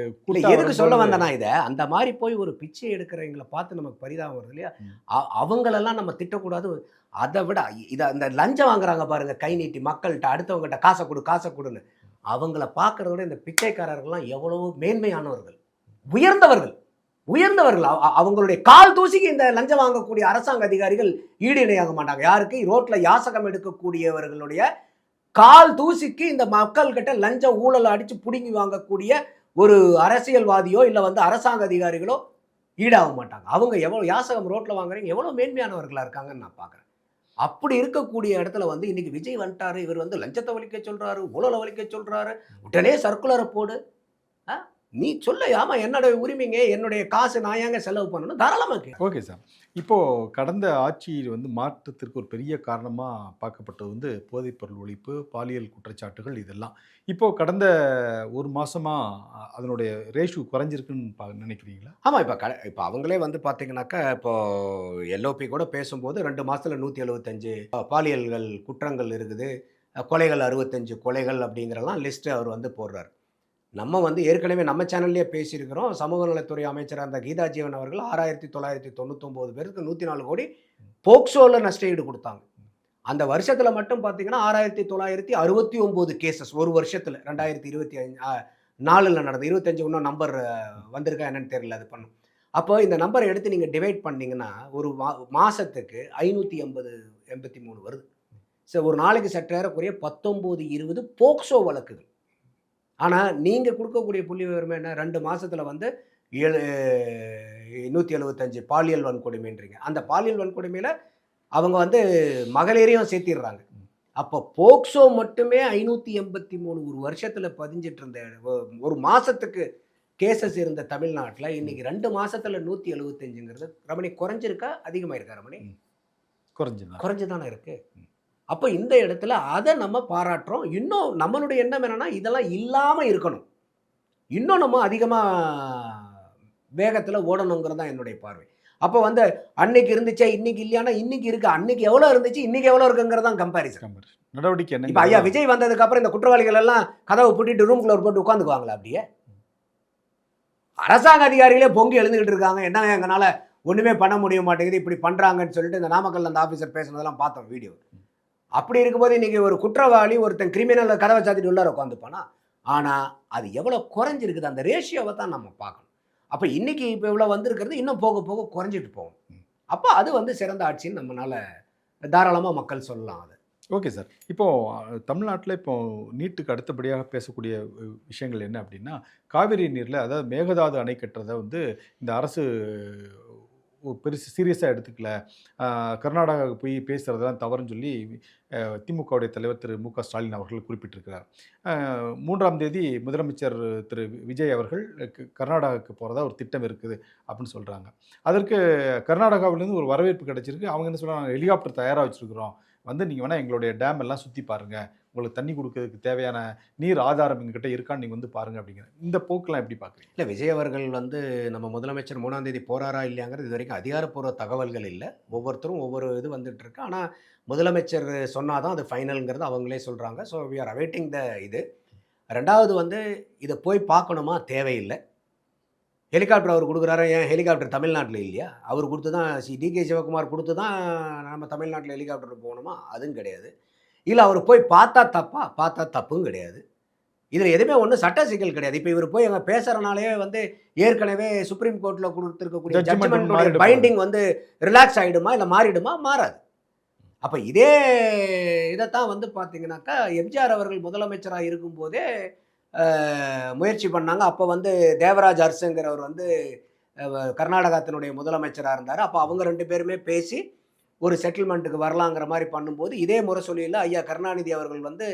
எதுக்கு சொல்ல வந்தேன்னா இதை அந்த மாதிரி போய் ஒரு பிச்சை எடுக்கிறவங்களை பார்த்து நமக்கு பரிதாபம் வருது இல்லையா? அவங்களெல்லாம் நம்ம திட்டக்கூடாது. அதை விட இதை அந்த லஞ்சம் வாங்குறாங்க பாருங்க, கை நீட்டி மக்கள்கிட்ட அடுத்தவங்ககிட்ட காசை கொடு காசை கொடுன்னு, அவங்கள பார்க்கறத விட இந்த பிச்சைக்காரர்கள்லாம் எவ்வளவோ மேன்மையானவர்கள், உயர்ந்தவர்கள் உயர்ந்தவர்கள். அவங்களுடைய கால் தூசிக்கு இந்த லஞ்சம் வாங்கக்கூடிய அரசாங்க அதிகாரிகள் ஈடு இணையாக மாட்டாங்க. யாருக்கு? ரோட்ல யாசகம் எடுக்கக்கூடியவர்களுடைய கால் தூசிக்கு இந்த மக்கள்கிட்ட லஞ்சம் ஊழல் அடிச்சு புடுங்கி வாங்கக்கூடிய ஒரு அரசியல்வாதியோ இல்லை வந்து அரசாங்க அதிகாரிகளோ ஈடாக மாட்டாங்க. அவங்க எவ்வளோ யாசகம் ரோட்ல வாங்குறீங்க, எவ்வளோ மேன்மையானவர்களா இருக்காங்கன்னு நான் பார்க்குறேன். அப்படி இருக்கக்கூடிய இடத்துல வந்து இன்னைக்கு விஜய் வந்துட்டாரு, இவர் வந்து லஞ்சத்தை ஒழிக்க சொல்றாரு, ஊழலை ஒழிக்க சொல்றாரு, உடனே சர்க்குலரை போடு. நீ சொல்ல, ஆமா என்னோட உரிமைங்க, என்னுடைய காசு நான் ஏங்க செலவு பண்ணணும், தாராளமாக. Okay sir. இப்போது கடந்த ஆட்சியில் வந்து மாற்றத்திற்கு ஒரு பெரிய காரணமாக பார்க்கப்பட்டது வந்து போதைப்பொருள் ஒழிப்பு, பாலியல் குற்றச்சாட்டுகள் இதெல்லாம். இப்போது கடந்த ஒரு மாதமாக அதனுடைய ரேஷியோ குறைஞ்சிருக்குன்னு நினைக்கிறீங்களா? ஆமாம், இப்போ அவங்களே வந்து பார்த்தீங்கன்னாக்கா, இப்போ எல்ஓபி கூட பேசும்போது 2 மாதத்தில் 175 பாலியல்கள் குற்றங்கள் இருக்குது, கொலைகள் 65 கொலைகள் அப்படிங்கிறலாம் லிஸ்ட்டு அவர் வந்து போடுறார். நம்ம வந்து ஏற்கனவே நம்ம சேனல்லையே பேசியிருக்கிறோம். சமூக நலத்துறை அமைச்சராக இருந்த கீதா ஜீவன் அவர்கள் 6,999 பேருக்கு 104 கோடி போக்சோவில் நஷ்டஈடு கொடுத்தாங்க. அந்த வருஷத்தில் மட்டும் பார்த்தீங்கன்னா 6,969 கேசஸ் ஒரு வருஷத்தில் 2024 நடந்தது. 25 இன்னும் நம்பர் வந்திருக்கா என்னன்னு தெரியல, அது பண்ணும். அப்போ இந்த நம்பரை எடுத்து நீங்கள் டிவைட் பண்ணிங்கன்னா ஒரு மாதத்துக்கு 583 வருது. ஸோ ஒரு நாளைக்கு சற்றேறக்குறைய 19-20 போக்சோ வழக்குகள். ஆனால் நீங்கள் கொடுக்கக்கூடிய புள்ளி விவரமே என்ன? 2 மாதத்தில் வந்து 175 பாலியல் வன்கொடுமைன்றீங்க. அந்த பாலியல் வன்கொடுமையில் அவங்க வந்து மகளிரையும் சேர்த்திடுறாங்க. அப்போ போக்சோ மட்டுமே 583 ஒரு வருஷத்தில் பதிஞ்சிட்டு இருந்த ஒரு மாதத்துக்கு கேசஸ் இருந்த தமிழ்நாட்டில் இன்னைக்கு 2 மாதத்தில் 175ங்கிறது ரமணி குறைஞ்சிருக்கா அதிகமாக இருக்கா ரமணி? குறைஞ்சு தானே இருக்கு. அப்போ இந்த இடத்துல அதை நம்ம பாராட்டுறோம். இன்னும் நம்மளுடைய எண்ணம் என்னன்னா இதெல்லாம் இல்லாமல் இருக்கணும், இன்னும் நம்ம அதிகமாக வேகத்தில் ஓடணுங்கிறது தான் என்னுடைய பார்வை. அப்போ வந்து அன்னைக்கு இருந்துச்சே இன்னைக்கு இல்லையானா இன்னைக்கு இருக்கு, அன்னைக்கு எவ்வளோ இருந்துச்சு இன்னைக்கு எவ்வளோ இருக்குங்கிறது தான் கம்பேரிசன் நடவடிக்கை. இப்போ ஐயா விஜய் வந்ததுக்கு அப்புறம் இந்த குற்றவாளிகள் எல்லாம் கதவை பூட்டிட்டு ரூம் குளோர் போட்டு உட்காந்துக்குவாங்களா? அப்படியே அரசாங்க அதிகாரிகளே பொங்கி எழுந்துக்கிட்டு இருக்காங்க, என்ன எங்களால் ஒன்றுமே பண்ண முடிய மாட்டேங்குது, இப்படி பண்ணுறாங்கன்னு சொல்லிட்டு இந்த நாமக்கல் அந்த ஆஃபீஸர் பேசுனதெல்லாம் பார்த்தோம் வீடியோ. அப்படி இருக்கும்போது இன்றைக்கி ஒரு குற்றவாளி ஒருத்தன் கிரிமினல் கதவை சாத்திட்டு உள்ளார உட்காந்துப்பானா? ஆனால் அது எவ்வளோ குறைஞ்சிருக்குது, அந்த ரேஷியோவை தான் நம்ம பார்க்கணும். அப்போ இன்றைக்கி இப்போ இவ்வளோ வந்திருக்கிறது இன்னும் போக போக குறைஞ்சிட்டு போகும். அப்போ அது வந்து சிறந்த ஆட்சின்னு நம்மளால் தாராளமாக மக்கள் சொல்லலாம். அது ஓகே சார். இப்போது தமிழ்நாட்டில் நீட்டுக்கு அடுத்தபடியாக பேசக்கூடிய விஷயங்கள் என்ன அப்படின்னா, காவிரி நீரில் அதாவது மேகதாது அணை கட்டுறதை வந்து இந்த அரசு பெருசு சீரியஸாக எடுத்துக்கல, கர்நாடகாவுக்கு போய் பேசுகிறதெல்லாம் தவறுன்னு சொல்லி திமுகவுடைய தலைவர் திரு மு க ஸ்டாலின் அவர்கள் குறிப்பிட்டிருக்கிறார். 3ஆம் தேதி முதலமைச்சர் திரு விஜய் அவர்கள் கர்நாடகாவுக்கு போகிறதா ஒரு திட்டம் இருக்குது அப்படின்னு சொல்கிறாங்க. அதற்கு கர்நாடகாவிலேருந்து ஒரு வரவேற்பு கிடச்சிருக்கு. அவங்க என்ன சொல்கிறாங்க, ஹெலிகாப்டர் தயாராக வச்சுருக்குறோம், வந்து நீங்கள் வேணால் எங்களுடைய டேம் எல்லாம் சுற்றி பாருங்கள், உங்களுக்கு தண்ணி கொடுக்கறதுக்கு தேவையான நீர் ஆதாரம் எங்ககிட்ட இருக்கான்னு நீங்கள் வந்து பாருங்கள் அப்படிங்கிற இந்த போக்கெலாம் எப்படி பார்க்குறீங்க? இல்லை, விஜய் அவர்கள் வந்து நம்ம முதலமைச்சர் 3ஆம் தேதி போகிறாரா இல்லையாங்கிறது இது வரைக்கும் அதிகாரப்பூர்வ தகவல்கள் இல்லை. ஒவ்வொருத்தரும் ஒவ்வொரு இது வந்துட்டுருக்கு. ஆனால் முதலமைச்சர் சொன்னால் தான் அது ஃபைனலுங்கிறது அவங்களே சொல்கிறாங்க. ஸோ வி ஆர் அவைட்டிங் த இது. 2வது வந்து இதை போய் பார்க்கணுமா? தேவையில்லை. ஹெலிகாப்டர் அவர் கொடுக்குறாரு, ஏன் ஹெலிகாப்டர் தமிழ்நாட்டில் இல்லையா? அவர் கொடுத்து தான் டிகே சிவகுமார் கொடுத்து தான் நம்ம தமிழ்நாட்டில் ஹெலிகாப்டர் போகணுமா? அதுவும் கிடையாது. இல்லை அவர் போய் பார்த்தா தப்பா? பார்த்தா தப்பும் கிடையாது. இதில் எதுவுமே ஒன்றும் சட்ட சிக்கல் கிடையாது. இப்போ இவர் போய் அங்கே பேசுகிறனாலே வந்து ஏற்கனவே சுப்ரீம் கோர்ட்டில் கொடுத்துருக்கக்கூடிய ஜட்ஜ்மெண்ட் பைண்டிங் வந்து ரிலாக்ஸ் ஆகிடுமா இல்லை மாறிடுமா? மாறாது. அப்போ இதே இதைத்தான் வந்து பார்த்தீங்கன்னாக்கா எம்ஜிஆர் அவர்கள் முதலமைச்சராக இருக்கும்போதே முயற்சி பண்ணாங்க. அப்போ வந்து தேவராஜ் அரசுங்கிறவர் வந்து கர்நாடகத்தினுடைய முதலமைச்சராக இருந்தார். அப்போ அவங்க 2 பேருமே பேசி ஒரு செட்டில்மெண்ட்டுக்கு வரலாங்கிற மாதிரி பண்ணும்போது இதே முரசொலியில் ஐயா கருணாநிதி அவர்கள் வந்து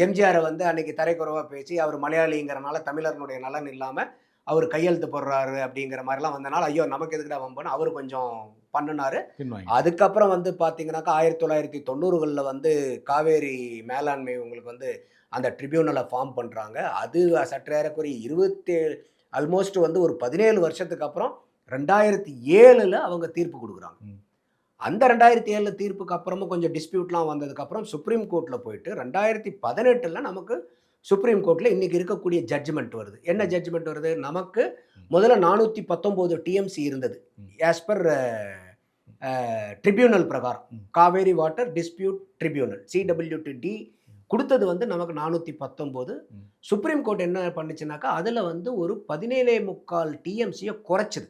எம்ஜிஆரை வந்து அன்றைக்கி தரைக்குறவாக பேசி அவர் மலையாளிங்கிறனால தமிழர்களுடைய நலன் இல்லாமல் அவர் கையெழுத்து போடுறாரு அப்படிங்கிற மாதிரிலாம் வந்தனால ஐயோ நமக்கு எதுக்குடா வம்புன்னு அவர் கொஞ்சம் பண்ணினாரு. பின்வாங்கி. அதுக்கப்புறம் வந்து பார்த்தீங்கன்னாக்கா 1990களில் வந்து காவேரி மேலாண்மை உங்களுக்கு வந்து அந்த ட்ரிபியூனலை ஃபார்ம் பண்ணுறாங்க. அது சற்றேறக்குறைய 27 ஆல்மோஸ்ட் வந்து ஒரு 17 வருஷத்துக்கு அப்புறம் 2007ல் அவங்க தீர்ப்பு கொடுக்குறாங்க. அந்த 2007 தீர்ப்புக்கு அப்புறமும் கொஞ்சம் டிஸ்பியூட்லாம் வந்ததுக்கப்புறம் சுப்ரீம் கோர்ட்டில் போயிட்டு 2018ல் நமக்கு சுப்ரீம் கோர்ட்டில் இன்னைக்கு இருக்கக்கூடிய ஜட்ஜ்மெண்ட் வருது. என்ன ஜட்ஜ்மெண்ட் வருது? நமக்கு முதல்ல 419 டிஎம்சி இருந்தது ஆஸ் பர் ட்ரிபியூனல் பிரகாரம். Kaveri water dispute tribunal CWTD கொடுத்தது வந்து நமக்கு 419. சுப்ரீம் கோர்ட் என்ன பண்ணுச்சுனாக்கா அதில் வந்து ஒரு 17.25 டிஎம்சியை குறைச்சிது.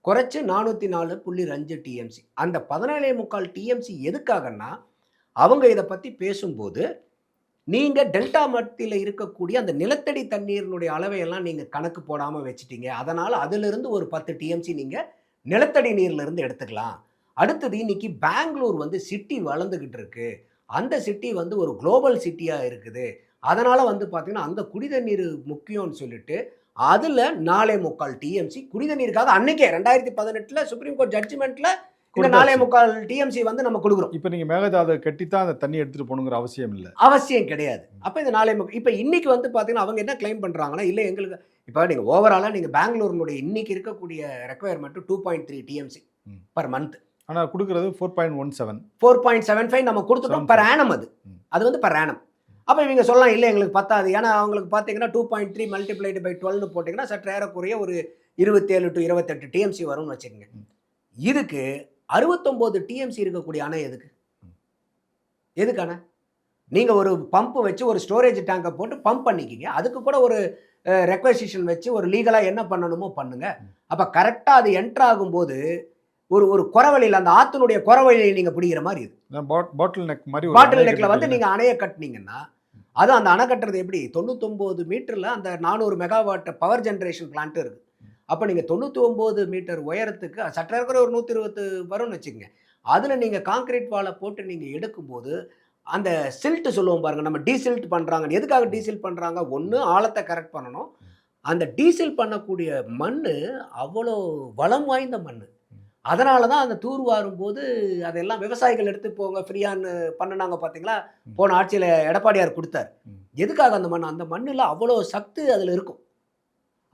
குறைச்சி 404.5 டிஎம்சி. அந்த 17.25 டிஎம்சி எதுக்காகன்னா அவங்க இதை பற்றி பேசும்போது நீங்கள் டெல்டா மத்தியில் இருக்கக்கூடிய அந்த நிலத்தடி தண்ணீரினுடைய அளவையெல்லாம் நீங்கள் கணக்கு போடாமல் வச்சுட்டீங்க. அதனால் அதிலிருந்து ஒரு 10 டிஎம்சி நீங்கள் நிலத்தடி நீர்லேருந்து எடுத்துக்கலாம். அடுத்தது இன்னைக்கு பெங்களூர் வந்து சிட்டி வளர்ந்துக்கிட்டு இருக்கு. அந்த சிட்டி வந்து ஒரு குளோபல் சிட்டியாக இருக்குது. அதனால் வந்து பார்த்தீங்கன்னா அங்கே குடிதண்ணீர் முக்கியம்னு சொல்லிட்டு அதில் 4.25 டிஎம்சி குடிதண்ணீருக்காக அன்னைக்கே 2018 சுப்ரீம் கோர்ட் ஜட்ஜ்மெண்ட்டில் இந்த 4.25 டிஎம்சி வந்து நம்ம கொடுக்குறோம். இப்போ நீங்கள் மேகதாதை கட்டித்தான் அந்த தண்ணி எடுத்துகிட்டு போகணுங்கிற அவசியம் இல்லை. அவசியம் கிடையாது. அப்போ இந்த 4 இப்போ இன்னைக்கு வந்து பார்த்தீங்கன்னா அவங்க என்ன கிளைம் பண்ணுறாங்கன்னா, இல்லை எங்களுக்கு இப்போ நீங்கள் ஓவராலாக நீங்கள் பெங்களூரினுடைய இன்னைக்கு இருக்கக்கூடிய ரெக்குயர்மெண்ட் 2.3 டிஎம்சி பர் மந்த். ஆனால் கொடுக்குறது 4.17 4.75 நம்ம கொடுத்துட்டோம் பர் ஆனம். அது வந்து பர் ஆனம். அப்போ இவங்க சொல்லலாம் இல்லை எங்களுக்கு பத்தாது. ஏன்னா அவங்களுக்கு பார்த்தீங்கன்னா 2.3 மல்டிப்ளைடு பை 12 போட்டிங்கன்னா சற்று ஏறக்குறைய ஒரு 27 to 28 டிஎம்சி வரும்னு வச்சுக்கோங்க. இதுக்கு 69 டிஎம்சி இருக்கக்கூடிய அணை எதுக்கு அணை? நீங்கள் ஒரு பம்ப் வச்சு ஒரு ஸ்டோரேஜ் டேங்கை போட்டு பம்ப் பண்ணிக்கிங்க. அதுக்கு கூட ஒரு ரெக்வசிஷன் வச்சு ஒரு லீகலாக என்ன பண்ணணுமோ பண்ணுங்க. அப்போ கரெக்டாக அது என்ட்ரு ஆகும்போது ஒரு குறவழியில் அந்த ஆற்றினுடைய குறவழியை நீங்கள் பிடிக்கிற மாதிரி இது பாட்டில் நெக் மாதிரி பாட்டில் நெக்கில் வந்து நீங்கள் அணையை கட்டினீங்கன்னா அது அந்த அணை கட்டுறது எப்படி 99 மீட்டரில் அந்த 400 மெகாவாட் பவர் ஜென்ரேஷன் பிளான்ட்டு இருக்குது. அப்போ நீங்கள் 99 மீட்டர் உயரத்துக்கு சற்று இருக்கிற ஒரு 120 வரும்னு வச்சுக்கோங்க. அதில் நீங்கள் கான்கிரீட் வாலை போட்டு நீங்கள் எடுக்கும்போது அந்த சில்ட்டு சொல்லுவோம் பாருங்கள், நம்ம டீசில்ட் பண்ணுறாங்க. எதுக்காக டீசில் பண்ணுறாங்க? ஒன்று ஆழத்தை கரெக்ட் பண்ணணும். அந்த டீசில் பண்ணக்கூடிய மண் அவ்வளோ வளம் வாய்ந்த மண். அதனால தான் அந்த தூர்வாரும் போது அதெல்லாம் விவசாயிகள் எடுத்து போங்க ஃப்ரீயான்னு பண்ணினாங்க பார்த்தீங்களா? போன ஆட்சியில் எடப்பாடியார் கொடுத்தார். எதுக்காக அந்த மண்? அந்த மண்ணில் அவ்வளோ சக்தி அதில் இருக்கும்.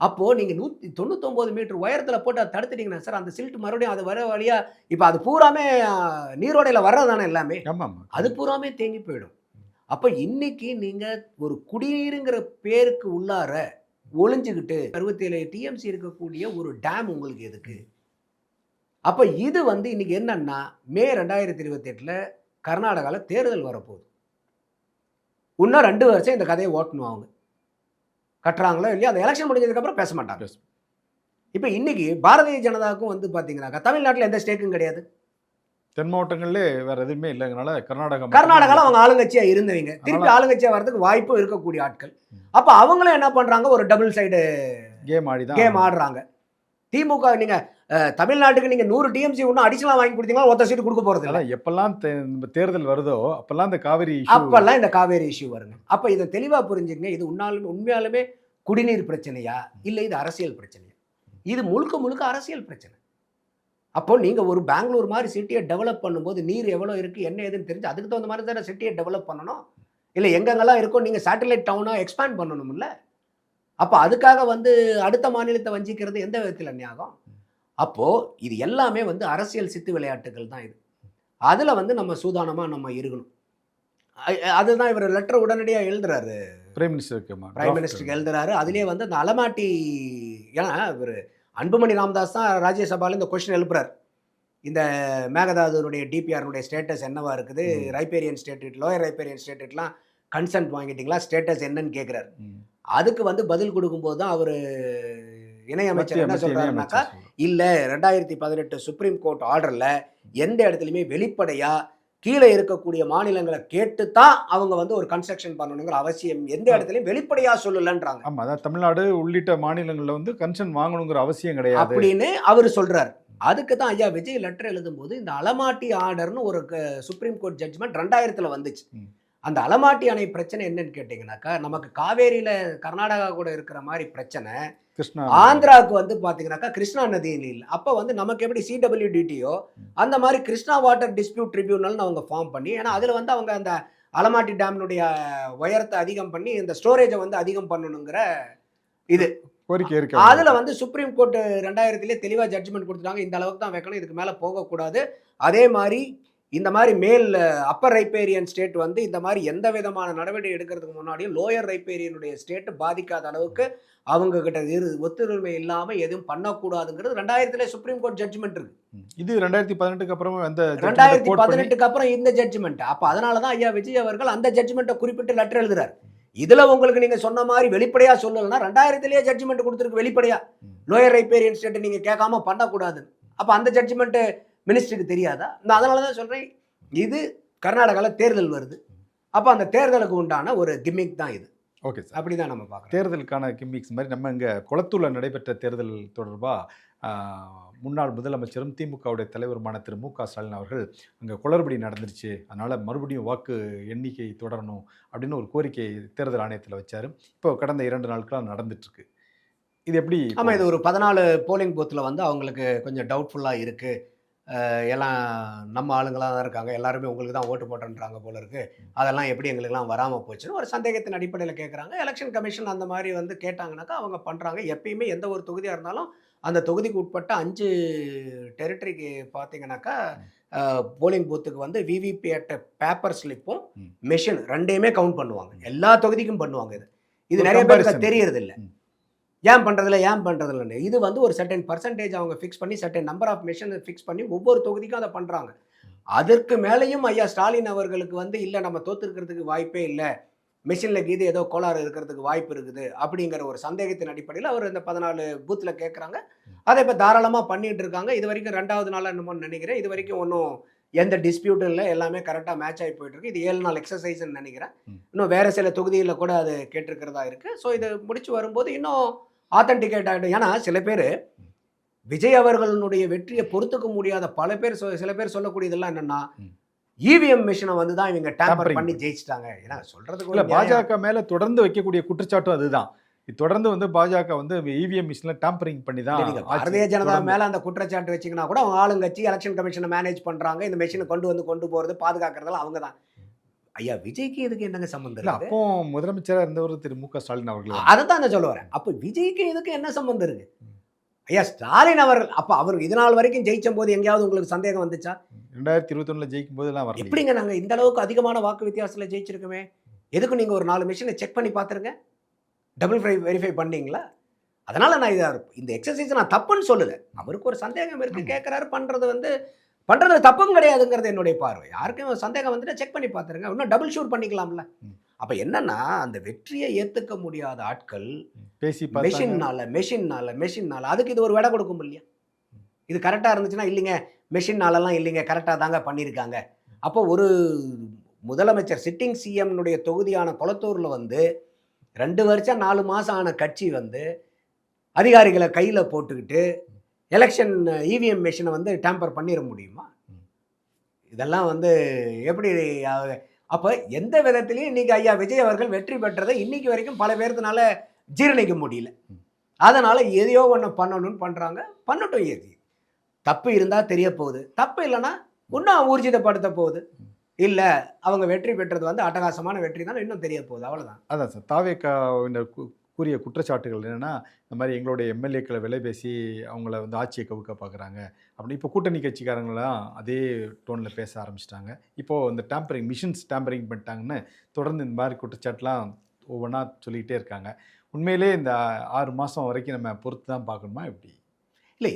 அப்போது நீங்கள் 199 மீட்டர் உயரத்தில் போட்டு அதை தடுத்துட்டீங்கன்னா சார் அந்த சில்ட் மறுபடியும் அது வர வழியாக இப்போ அது பூராமே நீரோடையில் வர்றது தானே எல்லாமே, அது பூராமே தேங்கி போயிடும். அப்போ இன்னைக்கு நீங்கள் ஒரு குடிநீருங்கிற பேருக்கு உள்ளார ஒளிஞ்சுக்கிட்டு 67 டிஎம்சி இருக்கக்கூடிய ஒரு டேம் உங்களுக்கு எதுக்கு? அப்போ இது வந்து இன்னைக்கு என்னன்னா மே 2028 கர்நாடகாவில் தேர்தல் வரப்போகுது. இன்னும் 2 வருஷம் இந்த கதையை ஓட்டணும். அவங்க கட்டுறாங்களோ இல்லையா, அந்த எலெக்ஷன் முடிஞ்சதுக்கப்புறம் பேச மாட்டாங்க. இப்போ இன்னைக்கு பாரதிய ஜனதாவுக்கும் வந்து பார்த்தீங்கன்னாக்கா தமிழ்நாட்டில் எந்த ஸ்டேக்கும் கிடையாது. தென் மாவட்டங்கள்லே வேற எதுவுமே இல்லைங்கனால கர்நாடகாவில் அவங்க ஆளுங்கட்சியாக இருந்தவங்க திருப்பி ஆளுங்கட்சியாக வர்றதுக்கு வாய்ப்பு இருக்கக்கூடிய ஆட்கள். அப்போ அவங்களும் என்ன பண்ணுறாங்க, ஒரு டபுள் சைடு கேம் ஆடுறாங்க. திமுக நீங்கள் தமிழ்நாட்டுக்கு நீங்கள் 100 டிஎம்சி ஒன்றும் அடிஷனலாக வாங்கி கொடுத்தீங்கன்னா ஒருத்தர் சீட்டு கொடுக்க போகிறது இல்லை. எப்பெல்லாம் தேர்தல் வருதோ அப்பெல்லாம் இந்த காவேரி இஷ்யூ வருங்க. அப்போ இதை தெளிவாக புரிஞ்சுங்க. இது உண்மையாலுமே குடிநீர் பிரச்சனையா இல்லை இது அரசியல் பிரச்சனையா? இது முழுக்க அரசியல் பிரச்சனை. அப்போ நீங்கள் ஒரு பெங்களூர் மாதிரி சிட்டியை டெவலப் பண்ணும்போது நீர் எவ்வளோ இருக்குது என்ன ஏதுன்னு தெரிஞ்சு அதுக்கு தகுந்த மாதிரி தானே சிட்டியை டெவலப் பண்ணணும். இல்லை எங்கெங்கெல்லாம் இருக்கோ நீங்கள் சேட்டலைட் டவுனாக எக்ஸ்பேண்ட் பண்ணணும்ல. அப்போ அதுக்காக வந்து அடுத்த மாநிலத்தை வஞ்சிக்கிறது எந்த விதத்தில் அநியாயம்? அப்போது இது எல்லாமே வந்து அரசியல் சித்து விளையாட்டுகள் தான் இது. அதில் வந்து நம்ம சூதானமாக நம்ம இருக்கணும். அதுதான் இவர் லெட்டர் உடனடியாக எழுதுறாரு பிரைம் மினிஸ்டருக்கு எழுதுறாரு. அதுலேயே வந்து அந்த அலமாட்டி, ஏன்னா இவர் அன்புமணி ராமதாஸ் தான் ராஜ்யசபாவில் இந்த கொஸ்டின் எழுப்புறார். இந்த மேகதாதுனுடைய டிபிஆர்னுடைய ஸ்டேட்டஸ் என்னவா இருக்குது, ரைப்பேரியன் ஸ்டேட்டட் லோயர் ரைப்பேரியன் ஸ்டேட்டட்லாம் கன்சென்ட் வாங்கிட்டீங்களா, ஸ்டேட்டஸ் என்னன்னு கேட்குறாரு. அதுக்கு வந்து பதில் கொடுக்கும்போது தான் அவர் இணையமைச்சர் என்ன சொல்றாருனாக்கா, இல்லை 2018 சுப்ரீம் கோர்ட் ஆர்டரில் எந்த இடத்துலையுமே வெளிப்படையாக கீழே இருக்கக்கூடிய மாநிலங்களை கேட்டு தான் அவங்க வந்து ஒரு கன்ஸ்ட்ரக்ஷன் பண்ணணுங்கிற அவசியம் எந்த இடத்துலையும் வெளிப்படையாக சொல்லலன்றாங்க. ஆமாம், அதான் தமிழ்நாடு உள்ளிட்ட மாநிலங்களில் வந்து கன்சர்ன் வாங்கணுங்கிற அவசியம் கிடையாது அப்படின்னு அவர் சொல்றாரு. அதுக்கு தான் ஐயா விஜய் லெட்டர் எழுதும்போது இந்த அலமாட்டி ஆர்டர்னு ஒரு சுப்ரீம் கோர்ட் ஜட்ஜ்மெண்ட் 2000 வந்துச்சு. அந்த அலமாட்டி அணை பிரச்சனை என்னன்னு கேட்டிங்கனாக்கா, நமக்கு காவேரியில கர்நாடகா கூட இருக்கிற மாரி பிரச்சனை கிருஷ்ணா ஆந்திராவுக்கு வந்து பார்த்தீங்கன்னாக்கா, கிருஷ்ணா நதியில் இல்ல. அப்ப வந்து நமக்கு எப்படி சிடபிள்யூடிடியோ, அந்த மாரி கிருஷ்ணா வாட்டர் டிஸ்பியூட் ட்ரிபியூனல்னு அவங்க ஃபார்ம் பண்ணி, ஏன்னா அதுல வந்து அவங்க அந்த அலமாட்டி டேம்னுடைய உயரத்த அதிகம் பண்ணி, இந்த ஸ்டோரேஜ வந்து அதிகம் பண்ணணுங்கிற இது. கோரிக்கை இருக்கு அதுல அவங்களுக்கு. வந்து சுப்ரீம் கோர்ட் 2000லே தெளிவா ஜட்ஜ்மென்ட் குடுத்துட்டாங்க. இந்த அளவுக்கு தான் வைக்கணும். இதுக்கு மேல போகக்கூடாது. அதே மாரி இந்த மாரி மேல் அப்பர் ரைப்பேரியன் ஸ்டேட் வந்து இந்த மாரி எந்த விதமான நடவடிக்கை எடுக்கிறதுக்கு முன்னாடியும் லோயர் ரைப்பேரியனுடைய ஸ்டேட் பாதிக்காத அளவுக்கு அவங்க கிட்ட ஒத்துழைமை இல்லாம எதுவும் பண்ணக்கூடாதுங்கிறது 2000லே சுப்ரீம் கோர்ட் ஜட்ஜ்மென்ட் இருக்கு. இது 2018க்கு அப்புறம் அந்த ஜட்ஜ்மென்ட் கோட் பண்ணி 2018க்கு அப்புறம் இந்த ஜட்ஜ்மென்ட். அப்ப அதனால தான் ஐயா விஜய் அவர்கள் அந்த ஜட்ஜ்மென்ட்ட குறிப்பிட்டு லெட்டர் எழுதுறாரு. இதுல உங்களுக்கு நீங்க சொன்ன மாரி வெளிப்படையா சொல்லலன்னா 2000லேயே ஜட்ஜ்மென்ட் கொடுத்திருக்கு வெளிப்படையா. லோயர் ரைப்பேரியன் ஸ்டேட் நீங்க கேட்காம பண்ணக்கூடாதுன்னு. அப்ப அந்த ஜட்ஜ்மென்ட் மினிஸ்டருக்கு தெரியாதா? நான் அதனால தான் சொல்றேன், இது கர்நாடகால தேர்தல் வருது. அப்ப அந்த தேர்தலுக்கு உண்டான ஒரு கிம்மிக் தான் இது. Okay sir. அப்படிதான் நம்ம பார்க்கறோம். தேர்தலுக்கான கிம்மிக்ஸ் மாதிரி நம்ம இங்கே கொளத்தூர்ல நடைபெற்ற தேர்தல் தொடர்பாக முன்னாள் முதலமைச்சரும் திமுகவுடைய தலைவருமான திரு மு.க. ஸ்டாலின் அவர்கள் அங்கே குளறுபடி நடந்துருச்சு, அதனால் மறுபடியும் வாக்கு எண்ணிக்கை தொடரணும் அப்படின்னு ஒரு கோரிக்கை தேர்தல் ஆணையத்தில் வச்சார். இப்போ கடந்த 2 நாட்களாக நடந்துட்டுருக்கு. இது எப்படி? ஆமா, இது ஒரு 14 போலிங் பூத்தில் வந்து அவங்களுக்கு கொஞ்சம் டவுட்ஃபுல்லாக இருக்குது. எல்லாம் நம்ம ஆளுங்களாக தான் இருக்காங்க, எல்லாருமே உங்களுக்கு தான் ஓட்டு போட்டுன்றாங்க போல இருக்குது, அதெல்லாம் எப்படி எங்களுக்கெல்லாம் வராமல் போச்சுன்னு ஒரு சந்தேகத்தின் அடிப்படையில் கேட்குறாங்க. எலெக்ஷன் கமிஷன் அந்த மாதிரி வந்து கேட்டாங்கனாக்கா அவங்க பண்ணுறாங்க. எப்பயுமே எந்த ஒரு தொகுதியாக இருந்தாலும் அந்த தொகுதிக்கு உட்பட்ட 5 டெரிட்டரிக்கு பார்த்தீங்கன்னாக்கா போலிங் பூத்துக்கு வந்து விவிபேட் பேப்பர் ஸ்லிப்பும் மெஷின் ரெண்டையுமே கவுண்ட் பண்ணுவாங்க. எல்லா தொகுதிக்கும் பண்ணுவாங்க. இது நிறைய பேருக்கு தெரியறது இல்லை. ஏன் பண்ணுறதில்ல இது வந்து ஒரு சர்டன் பர்சன்டேஜ் அவங்க ஃபிக்ஸ் பண்ணி certain number of machine fix பண்ணி ஒவ்வொரு தொகுதிக்கும் அதை பண்ணுறாங்க. அதற்கு மேலேயும் ஐயா ஸ்டாலின் அவர்களுக்கு வந்து இல்லை நம்ம தோற்றுருக்கிறதுக்கு வாய்ப்பே இல்லை, மெஷினில் கீது ஏதோ கோளாறு இருக்கிறதுக்கு வாய்ப்பு இருக்குது அப்படிங்கிற ஒரு சந்தேகத்தின் அடிப்படையில் அவர் இந்த 14 பூத்தில் கேட்குறாங்க. அதை இப்போ தாராளமாக பண்ணிகிட்டு இருக்காங்க. இது வரைக்கும் 2வது நாளாக என்னமோ நினைக்கிறேன். இது வரைக்கும் ஒன்றும் எந்த டிஸ்பியூட்டும் இல்லை, எல்லாமே கரெக்டாக மேட்ச் ஆகி போயிட்டுருக்கு. இது 7 நாள் எக்ஸசைஸ்ன்னு நினைக்கிறேன். இன்னும் வேறு சில தொகுதிகளில் கூட அது கேட்டிருக்கிறதா இருக்குது. ஸோ இது முடிச்சு வரும்போது இன்னும் ஆத்தென்டிகேட் ஆகிடும். ஏன்னா சில பேர் விஜய் அவர்களுடைய வெற்றியை பொறுத்துக்க முடியாத பல பேர் சில பேர் சொல்லக்கூடியதெல்லாம் என்னன்னா, இவிஎம் மிஷினை வந்து தான் இவங்க டேம்பர் பண்ணி ஜெயிச்சிட்டாங்க. ஏன்னா சொல்றதுக்கு இல்லை, பாஜக மேலே தொடர்ந்து வைக்கக்கூடிய குற்றச்சாட்டும் அதுதான். தொடர்ந்து வந்து பாஜக வந்து இவிஎம் மிஷினில் டேம்பரிங் பண்ணி தான். பாரதிய ஜனதா மேலே அந்த குற்றச்சாட்டு வச்சிங்கன்னா கூட அவங்க ஆளுங்கட்சி எலெக்ஷன் கமிஷனை மேனேஜ் பண்ணுறாங்க, இந்த மிஷினை கொண்டு போகிறது பாதுகாக்கிறதெல்லாம் அவங்க தான். ஐயா விஜய்க்கு இதுக்கு என்னங்க சம்பந்தம் இல்லை, இருக்கு? அப்போ முதலமைச்சராக இருந்தவர் திரு மு.க. ஸ்டாலின் அவர்கள். அதை தான் நான் சொல்ல வரேன். அப்போ விஜய்க்கு இதுக்கு என்ன சம்பந்தம் இருக்கு? ஐயா ஸ்டாலின் அவர்கள் அப்போ அவர் இது நாள் வரைக்கும் ஜெயிச்ச போது எங்கேயாவது உங்களுக்கு சந்தேகம் வந்துச்சா? 2021 ஜெயிக்கும் போதெல்லாம் வரல. எப்படிங்க நாங்கள் இந்த அளவுக்கு அதிகமான வாக்கு வித்தியாசத்தில் ஜெயிச்சிருக்கோமே? எதுக்கும் நீங்கள் ஒரு 4 மிஷினை செக் பண்ணி பார்த்துருங்க, டபுள் வெரிஃபை பண்ணீங்களா? அதனால் நான் இந்த எக்ஸசைஸ் நான் தப்புன்னு சொல்லலை. அவருக்கு ஒரு சந்தேகம் இருக்குது, கேட்குறாரு, பண்ணுறது தப்பும் கிடையாதுங்கிறது என்னுடைய பார்வை. யாருக்கும் சந்தேகம் வந்துட்டு செக் பண்ணி பார்த்துருங்க, இன்னும் டபுள் ஷூட் பண்ணிக்கலாம்ல. அப்போ என்னன்னா அந்த வெற்றியை ஏற்றுக்க முடியாத ஆட்கள் பேசி மெஷின்னால அதுக்கு இது ஒரு விடை கொடுக்கும் இல்லையா? இது கரெக்டாக இருந்துச்சுன்னா இல்லைங்க மெஷின்னாலலாம் இல்லைங்க கரெக்டாக தாங்க பண்ணியிருக்காங்க. அப்போ ஒரு முதலமைச்சர் சிட்டிங் சிஎம்னுடைய தொகுதியான கொளத்தூரில் வந்து 2 வருஷம் 4 மாதம் ஆன கட்சி வந்து அதிகாரிகளை கையில் போட்டுக்கிட்டு எலெக்ஷன் இவிஎம் மெஷினை வந்து டேம்பர் பண்ணிட முடியுமா? இதெல்லாம் வந்து எப்படி? அப்போ எந்த விதத்திலையும் இன்றைக்கி ஐயா விஜய் அவர்கள் வெற்றி பெற்றதை இன்றைக்கி வரைக்கும் பல பேர்த்துனால ஜீரணிக்க முடியல. அதனால் எதையோ ஒன்று பண்ணணும்னு பண்ணுறாங்க. பண்ணட்டும், எது தப்பு இருந்தால் தெரிய போகுது, தப்பு இல்லைன்னா இன்னும் ஊர்ஜிதப்படுத்த போகுது. இல்லை அவங்க வெற்றி பெற்றது வந்து அட்டகாசமான வெற்றி தான், இன்னும் தெரிய போகுது, அவ்வளோதான். அதான் சார், தாவேக்காவினர் கூறிய குற்றச்சாட்டுகள் என்னென்னா, இந்த மாதிரி எங்களுடைய எம்எல்ஏக்களை விலை பேசி அவங்கள வந்து ஆட்சியை கவுக்க பார்க்குறாங்க அப்படி. இப்போ கூட்டணி கட்சிக்காரங்களாம் அதே டோனில் பேச ஆரம்பிச்சிட்டாங்க. இப்போது இந்த மிஷின்ஸ் டேம்பரிங் பண்ணிட்டாங்கன்னு தொடர்ந்து இந்த மாதிரி குற்றச்சாட்டுலாம் ஒவ்வொன்றா சொல்லிக்கிட்டே இருக்காங்க. உண்மையிலே இந்த 6 மாதம் வரைக்கும் நம்ம பொறுத்து தான் பார்க்கணுமா எப்படி? இல்லை,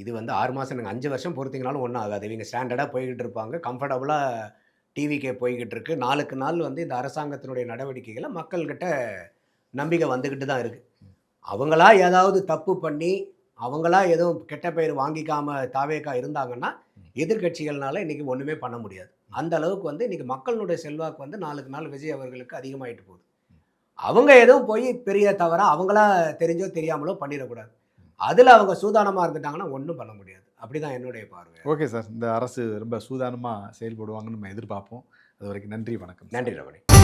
இது வந்து 6 மாதம் நீங்கள் 5 வருஷம் பொறுத்தீங்கனாலும் ஒன்றும் ஆகாது. இவங்க ஸ்டாண்டர்டாக போய்கிட்டு இருப்பாங்க, கம்ஃபர்டபுளாக டிவிக்கே போய்கிட்டு இருக்கு. நாளுக்கு நாள் வந்து இந்த அரசாங்கத்தினுடைய நடவடிக்கைகளை மக்கள்கிட்ட நம்பிக்கை வந்துக்கிட்டு தான் இருக்குது. அவங்களா ஏதாவது தப்பு பண்ணி அவங்களா எதுவும் கெட்ட பெயர் வாங்கிக்காமல் தாவேக்கா இருந்தாங்கன்னா எதிர்கட்சிகள்னால இன்றைக்கி ஒன்றுமே பண்ண முடியாது. அந்த அளவுக்கு வந்து இன்றைக்கி மக்களுடைய செல்வாக்கு வந்து நாளுக்கு நாள் விஜய் அவர்களுக்கு அதிகமாகிட்டு போகுது. அவங்க எதுவும் போய் பெரிய தவறாக அவங்களா தெரிஞ்சோ தெரியாமலோ பண்ணிடக்கூடாது. அதில் அவங்க சூதானமாக இருந்துட்டாங்கன்னா ஒன்றும் பண்ண முடியாது. அப்படிதான் என்னுடைய பார்வை. Okay sir. இந்த அரசு ரொம்ப சூதானமாக செயல்படுவாங்கன்னு நம்ம எதிர்பார்ப்போம். அது வரைக்கும் நன்றி, வணக்கம் சார். நன்றி ரமணி.